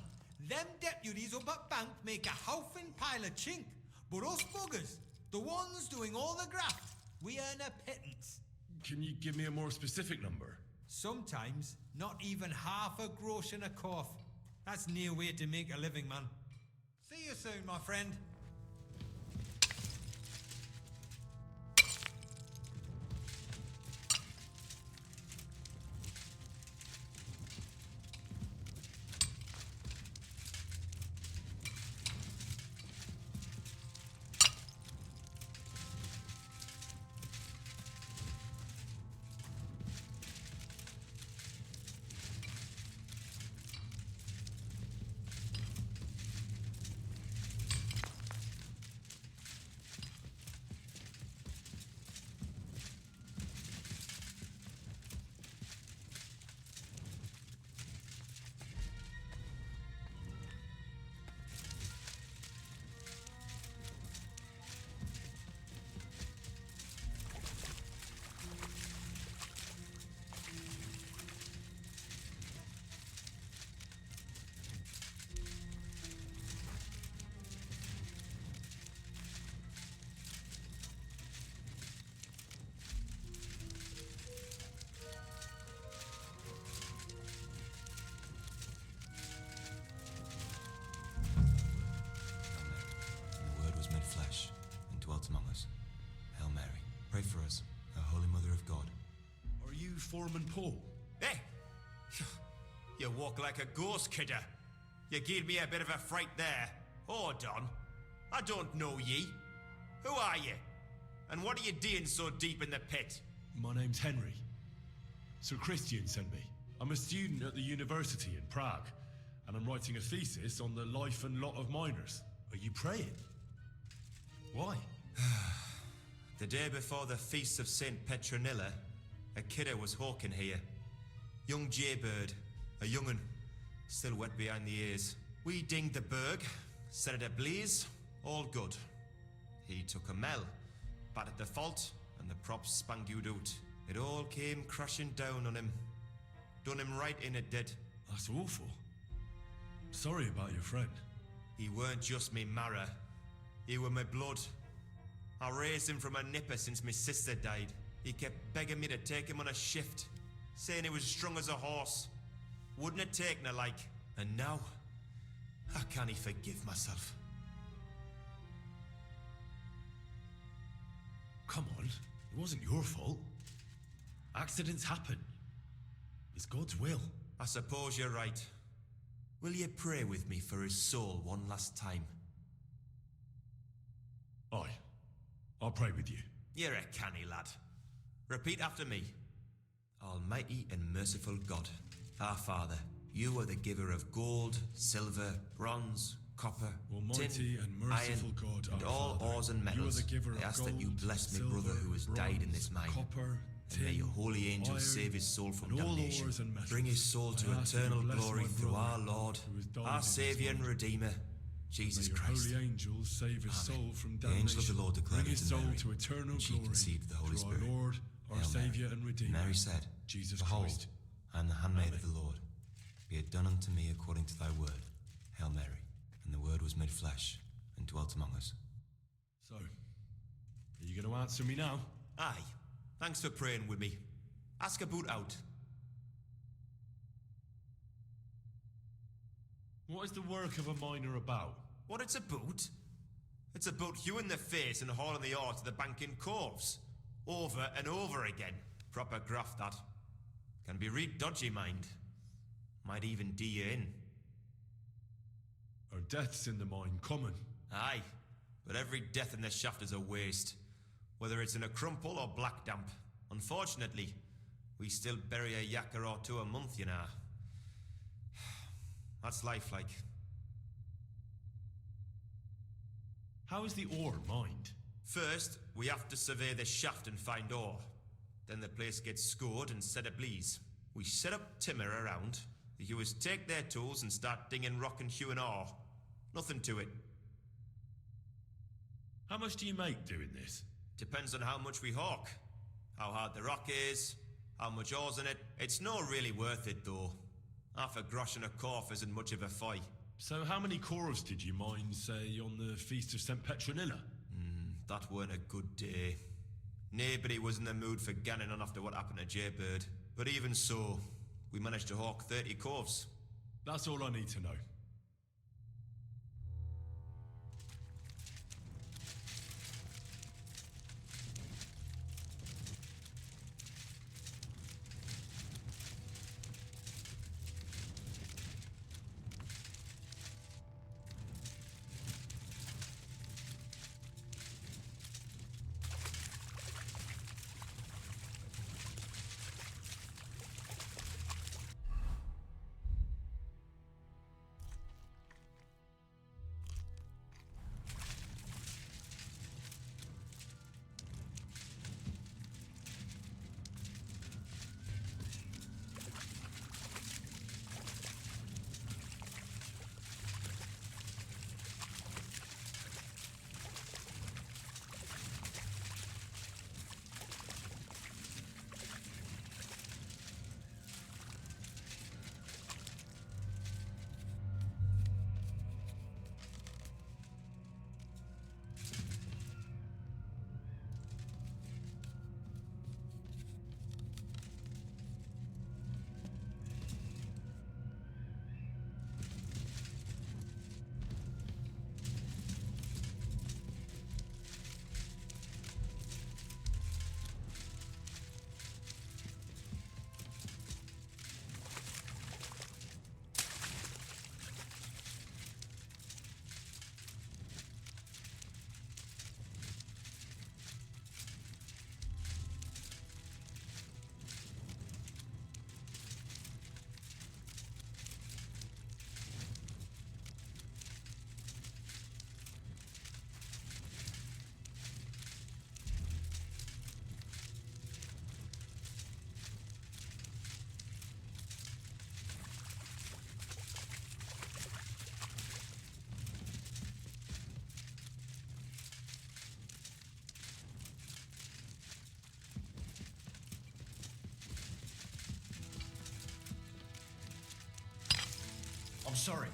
Them deputies up at bank make a howfing pile of chink. But us buggers, the ones doing all the graft, we earn a pittance. Can you give me a more specific number? Sometimes, not even half a grosh in a corf. That's near way to make a living, man. See you soon, my friend. Among us. Hail Mary, pray for us, O Holy Mother of God. Are you Foreman Paul? Hey! You walk like a ghost, kidder. You gave me a bit of a fright there. Hold on. I don't know ye. Who are you? And what are you doing so deep in the pit? My name's Henry. Sir Christian sent me. I'm a student at the university in Prague, and I'm writing a thesis on the life and lot of miners. Are you praying? Why? The day before the feast of St. Petronilla, a kidder was hawking here. Young jaybird, a young'un, still wet behind the ears. We dinged the berg, set it ablaze, all good. He took a mell, battered the fault, and the props spangued out. It all came crashing down on him. Done him right in it did. That's awful. Sorry about your friend. He weren't just me marrow. He were my blood. I raised him from a nipper since my sister died. He kept begging me to take him on a shift, saying he was strong as a horse. Wouldn't have taken her like. And now, how can he forgive myself? Come on, it wasn't your fault. Accidents happen. It's God's will. I suppose you're right. Will you pray with me for his soul one last time? Aye. I'll pray with you. You're a canny lad. Repeat after me. Almighty and merciful God, our Father, you are the giver of gold, silver, bronze, copper, Almighty tin, and merciful iron, God, and our all Father, ores and you are metals. the giver I of ask that you gold, bless my silver, brother who has died in this mine. Copper, And may your holy angels iron, save his soul from and all damnation. ores and metals. Bring his soul to I ask that you eternal bless glory my through brother our Lord, who has died in our this Saviour and mine. Redeemer, Jesus May your Christ. holy angels save his soul from The damnation. angel of the Lord declared Bring his unto soul Mary, to eternal and she glory. conceived the Holy through Spirit. our Lord, our Hail Mary. Saviour and Redeemer, Mary said, Jesus Behold, Christ. I am the handmaid Amen. of the Lord. Be it done unto me according to thy word. Hail Mary. And the word was made flesh and dwelt among us. So, are you going to answer me now? Aye. Thanks for praying with me. Ask about out. What is the work of a miner about? What it's about? It's about you in the face and hauling the ore to the bank in coves. Over and over again. Proper graft, that. Can be real dodgy, mind. Might even do you in. Are deaths in the mine common? Aye. But every death in the shaft is a waste. Whether it's in a crumple or black damp. Unfortunately, we still bury a yakker or two a month, you know. That's life like. How is the ore mined? First, we have to survey the shaft and find ore. Then the place gets scored and set ablaze. We set up timber around. The hewers take their tools and start dinging rock and hewing ore. Nothing to it. How much do you make doing this? Depends on how much we hawk. How hard the rock is, how much ore's in it. It's not really worth it, though. Half a grosh and a corf isn't much of a fight. So how many corves did you mine, say, on the Feast of St. Petronilla? That weren't a good day. Nobody was in the mood for ganning on after what happened to Jaybird. But even so, we managed to hawk 30 corves. That's all I need to know. I'm sorry.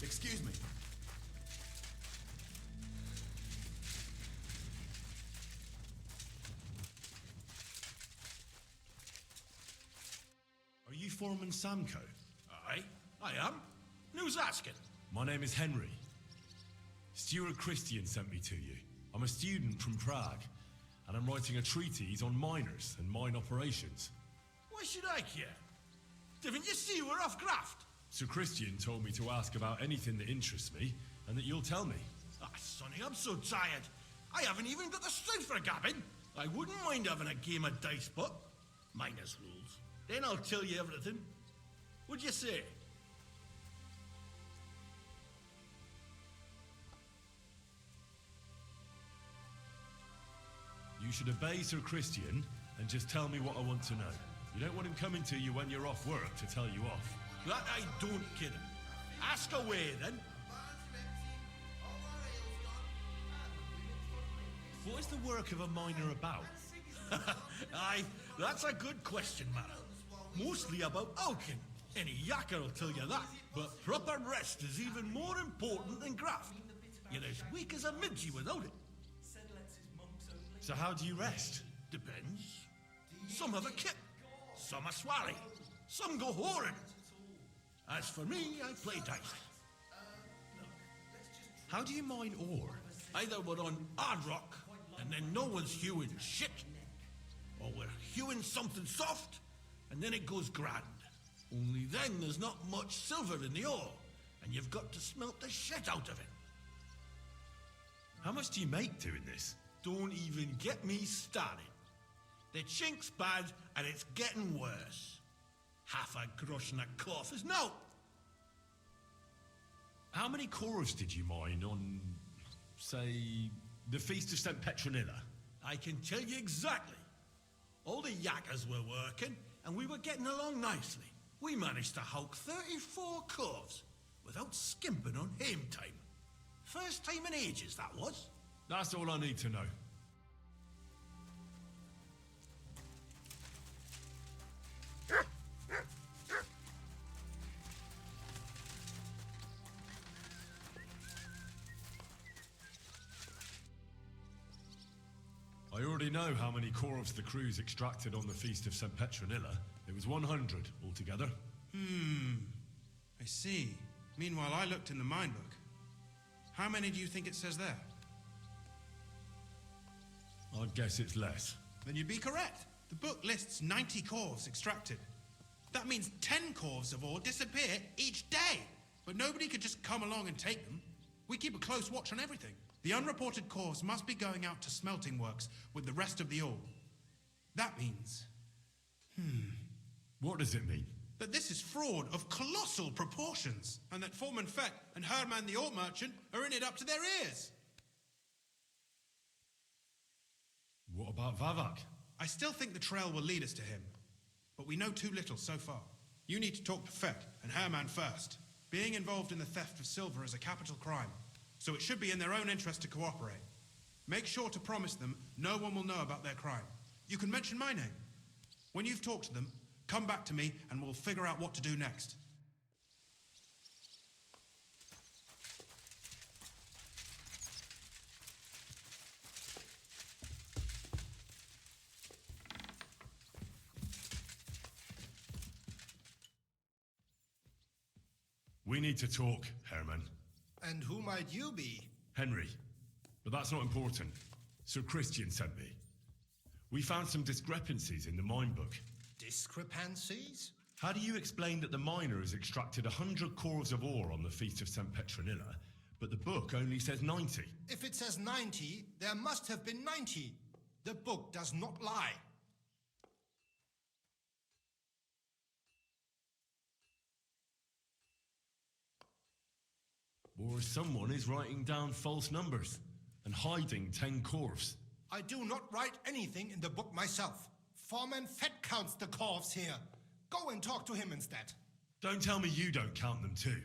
Excuse me. Are you Foreman Samco? Aye, I am. Who's asking? My name is Henry. Stuart Christian sent me to you. I'm a student from Prague, and I'm writing a treatise on miners and mine operations. Why should I care? Didn't you see we're off graft? Sir Christian told me to ask about anything that interests me, and that you'll tell me. Ah, Sonny, I'm so tired. I haven't even got the strength for gabbing. I wouldn't mind having a game of dice, but minus rules. Then I'll tell you everything. What'd you say? You should obey Sir Christian and just tell me what I want to know. You don't want him coming to you when you're off work to tell you off. That I don't, kid. Ask away, then. What is the work of a miner about? Aye, that's a good question, man. Mostly about alchemy. Any yakker will tell you that. But proper rest is even more important than graft. You're as weak as a midgie without it. So how do you rest? Depends. Some have a kit. Some are swally. Some go whoring. As for me, I play dice. How do you mine ore? Either we're on hard rock, and then no one's hewing shit, or we're hewing something soft, and then it goes grand. Only then there's not much silver in the ore, and you've got to smelt the shit out of it. How much do you make doing this? Don't even get me started. The chink's bad, and it's getting worse. Half a groschen a corf is no. How many cores did you mine on, say, the Feast of St. Petronilla? I can tell you exactly. All the yakkers were working, and we were getting along nicely. We managed to hulk 34 corves without skimping on hame time. First time in ages, that was. That's all I need to know. I already know how many corves the crews extracted on the Feast of St. Petronilla. It was 100 altogether. I see. Meanwhile, I looked in the mine book. How many do you think it says there? I'd guess it's less. Then you'd be correct. The book lists 90 corves extracted. That means 10 corves of ore disappear each day. But nobody could just come along and take them. We keep a close watch on everything. The unreported corves must be going out to smelting works with the rest of the ore. That means... What does it mean? That this is fraud of colossal proportions, and that Foreman Fett and Herman the ore merchant are in it up to their ears. What about Vavak? I still think the trail will lead us to him, but we know too little so far. You need to talk to Fett and Herman first. Being involved in the theft of silver is a capital crime, so it should be in their own interest to cooperate. Make sure to promise them no one will know about their crime. You can mention my name. When you've talked to them, come back to me and we'll figure out what to do next. We need to talk, Herman. And who might you be? Henry. But that's not important. Sir Christian sent me. We found some discrepancies in the mine book. Discrepancies? How do you explain that the miner has extracted 100 corves of ore on the Feast of St. Petronilla, but the book only says 90? If it says 90, there must have been 90. The book does not lie. Or someone is writing down false numbers and hiding 10 corves. I do not write anything in the book myself. Foreman Fett counts the corves here. Go and talk to him instead. Don't tell me you don't count them too.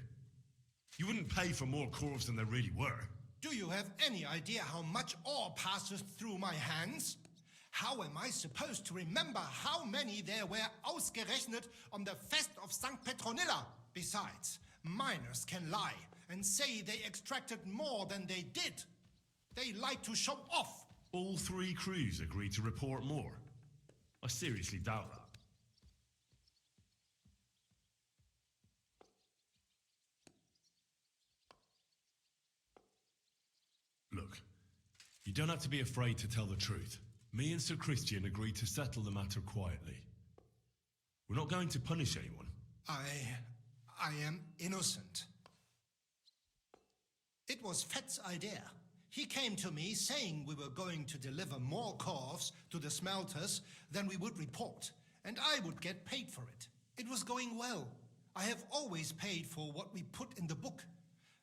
You wouldn't pay for more corves than there really were. Do you have any idea how much ore passes through my hands? How am I supposed to remember how many there were ausgerechnet on the Fest of St. Petronilla? Besides, miners can lie and say they extracted more than they did. They like to show off. All 3 crews agreed to report more. I seriously doubt that. Look, you don't have to be afraid to tell the truth. Me and Sir Christian agreed to settle the matter quietly. We're not going to punish anyone. I am innocent. It was Fett's idea. He came to me saying we were going to deliver more corves to the smelters than we would report, and I would get paid for it. It was going well. I have always paid for what we put in the book.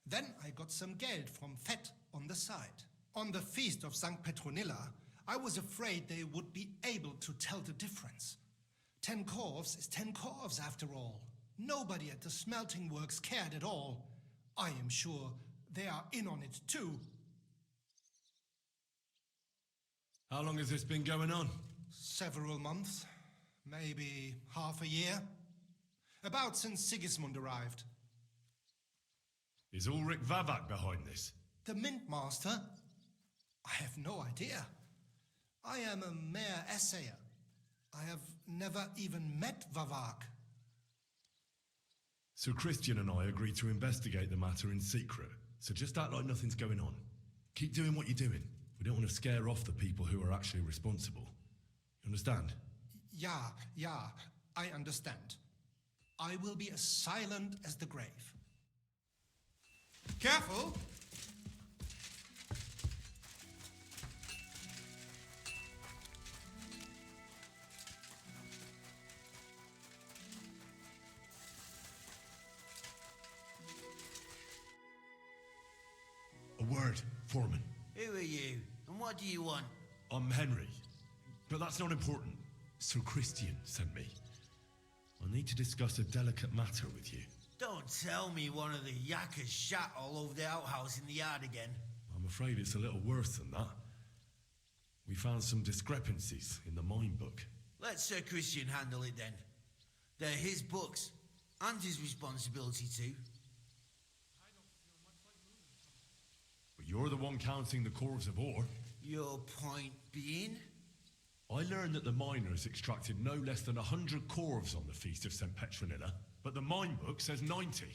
Then I got some geld from Fett on the side. On the Feast of St. Petronilla, I was afraid they would be able to tell the difference. 10 corves is 10 corves after all. Nobody at the smelting works cared at all. I am sure they are in on it too. How long has this been going on? Several months, maybe half a year. About since Sigismund arrived. Is Ulrich Vavak behind this? The Mint Master? I have no idea. I am a mere assayer. I have never even met Vavak. Sir Christian and I agreed to investigate the matter in secret. So just act like nothing's going on. Keep doing what you're doing. We don't want to scare off the people who are actually responsible. You understand? Yeah, I understand. I will be as silent as the grave. Careful! A word, Foreman. Who are you, and what do you want? I'm Henry, but that's not important. Sir Christian sent me. I need to discuss a delicate matter with you. Don't tell me one of the yakkers shat all over the outhouse in the yard again. I'm afraid it's a little worse than that. We found some discrepancies in the mine book. Let Sir Christian handle it then. They're his books, and his responsibility too. But you're the one counting the corves of ore. Your point being? I learned that the miners extracted no less than 100 corves on the Feast of St. Petronilla, but the mine book says 90.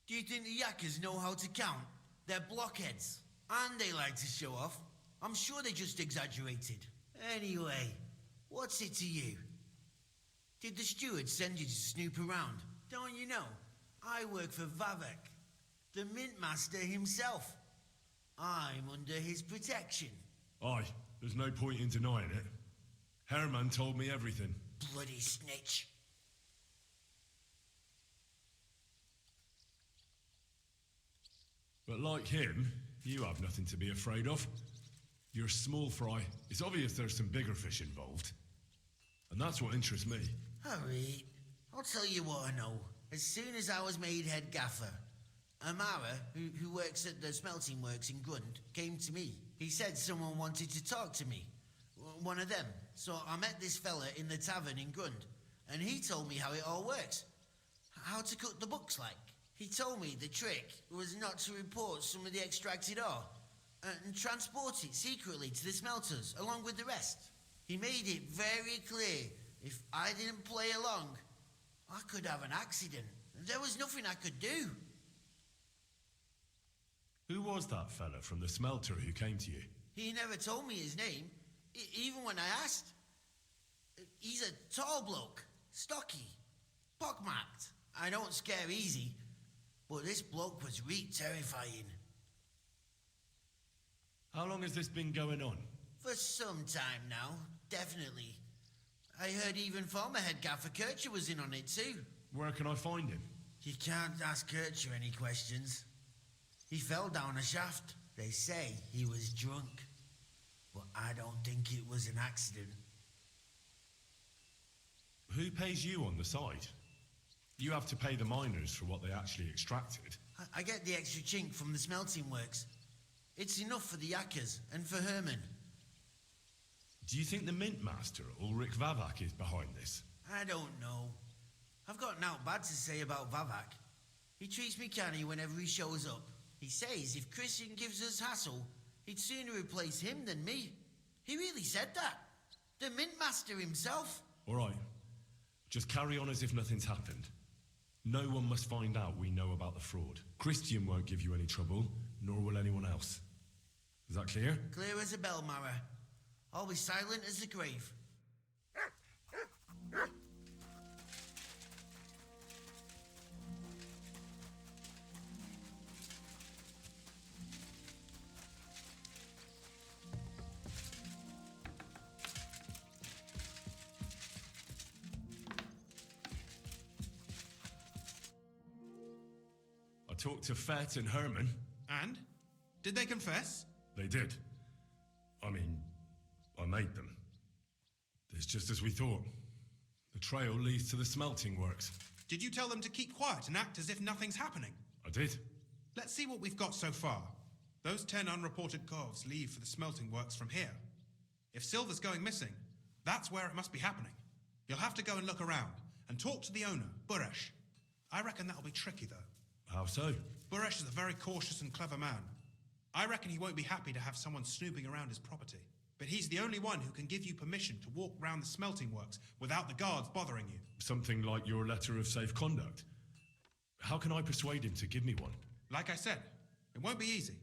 Do you think the yakkers know how to count? They're blockheads, and they like to show off. I'm sure they just exaggerated. Anyway, what's it to you? Did the steward send you to snoop around? Don't you know? I work for Vavek, the mint master himself. I'm under his protection. Aye, there's no point in denying it. Herman told me everything. Bloody snitch. But like him, you have nothing to be afraid of. You're small fry. It's obvious there's some bigger fish involved. And that's what interests me. Alright, I'll tell you what I know. As soon as I was made head gaffer, Amara, who works at the smelting works in Grund, came to me. He said someone wanted to talk to me. One of them. So I met this fella in the tavern in Grund, and he told me how it all works. How to cook the books like. He told me the trick was not to report some of the extracted ore, and transport it secretly to the smelters, along with the rest. He made it very clear, if I didn't play along, I could have an accident. There was nothing I could do. Who was that fella from the smelter who came to you? He never told me his name, even when I asked. He's a tall bloke, stocky, pockmarked. I don't scare easy, but this bloke was terrifying. How long has this been going on? For some time now, definitely. I heard even former head gaffer Kircher was in on it too. Where can I find him? You can't ask Kircher any questions. He fell down a shaft. They say he was drunk, but I don't think it was an accident. Who pays you on the side? You have to pay the miners for what they actually extracted. I get the extra chink from the smelting works. It's enough for the yakkers and for Herman. Do you think the mint master, Ulrich Vavak, is behind this? I don't know. I've got naught bad to say about Vavak. He treats me canny whenever he shows up. He says if Christian gives us hassle, he'd sooner replace him than me. He really said that. The mint master himself. All right. Just carry on as if nothing's happened. No one must find out we know about the fraud. Christian won't give you any trouble, nor will anyone else. Is that clear? Clear as a bell, Mara. I'll be silent as the grave. I talked to Fett and Herman. And? Did they confess? They did. I mean, I made them. It's just as we thought. The trail leads to the smelting works. Did you tell them to keep quiet and act as if nothing's happening? I did. Let's see what we've got so far. Those 10 unreported corves leave for the smelting works from here. If silver's going missing, that's where it must be happening. You'll have to go and look around and talk to the owner, Buresh. I reckon that'll be tricky, though. How so? Buresh is a very cautious and clever man. I reckon he won't be happy to have someone snooping around his property. But he's the only one who can give you permission to walk round the smelting works without the guards bothering you. Something like your letter of safe conduct. How can I persuade him to give me one? Like I said, It won't be easy.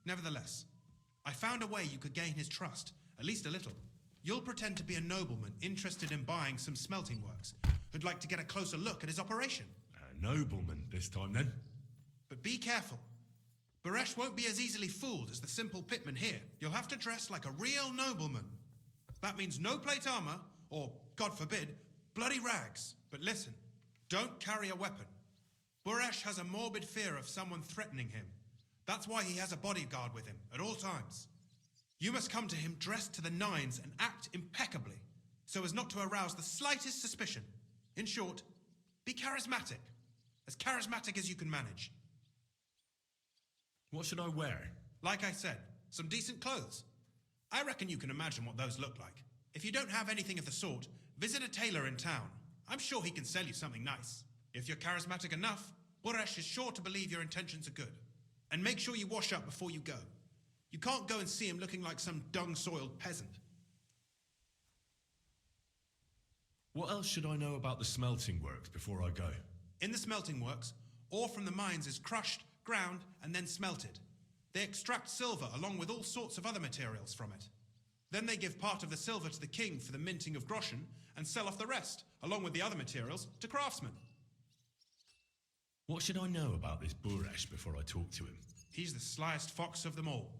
Nevertheless, I found a way you could gain his trust, at least a little. You'll pretend to be a nobleman interested in buying some smelting works, who'd like to get a closer look at his operation. A nobleman this time, then? But be careful. Baresh won't be as easily fooled as the simple pitman here. You'll have to dress like a real nobleman. That means no plate armor, or, God forbid, bloody rags. But listen, don't carry a weapon. Baresh has a morbid fear of someone threatening him. That's why he has a bodyguard with him at all times. You must come to him dressed to the nines and act impeccably, so as not to arouse the slightest suspicion. In short, be charismatic. As charismatic as you can manage. What should I wear? Like I said, some decent clothes. I reckon you can imagine what those look like. If you don't have anything of the sort, visit a tailor in town. I'm sure he can sell you something nice. If you're charismatic enough, Buresh is sure to believe your intentions are good. And make sure you wash up before you go. You can't go and see him looking like some dung-soiled peasant. What else should I know about the smelting works before I go? In the smelting works, ore from the mines is crushed, ground, and then smelted. They extract silver along with all sorts of other materials from it. Then they give part of the silver to the king for the minting of groschen and sell off the rest, along with the other materials, to craftsmen. What should I know about this Buresh before I talk to him? He's the slyest fox of them all.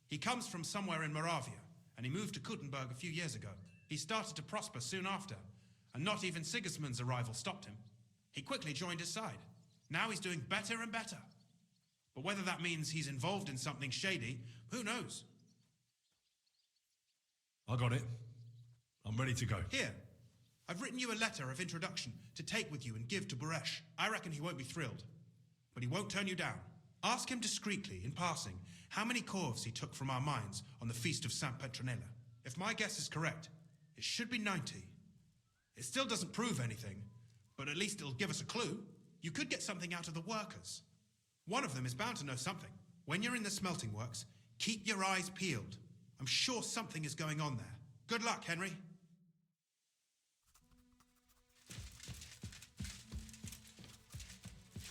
He comes from somewhere in Moravia, and he moved to Kuttenberg a few years ago. He started to prosper soon after, and not even Sigismund's arrival stopped him. He quickly joined his side. Now he's doing better and better. But whether that means he's involved in something shady, who knows? I got it. I'm ready to go. Here, I've written you a letter of introduction to take with you and give to Buresh. I reckon he won't be thrilled, but he won't turn you down. Ask him discreetly, in passing, how many corves he took from our mines on the feast of St. Petronilla. If my guess is correct, it should be 90. It still doesn't prove anything, but at least it'll give us a clue. You could get something out of the workers. One of them is bound to know something. When you're in the smelting works, keep your eyes peeled. I'm sure something is going on there. Good luck, Henry.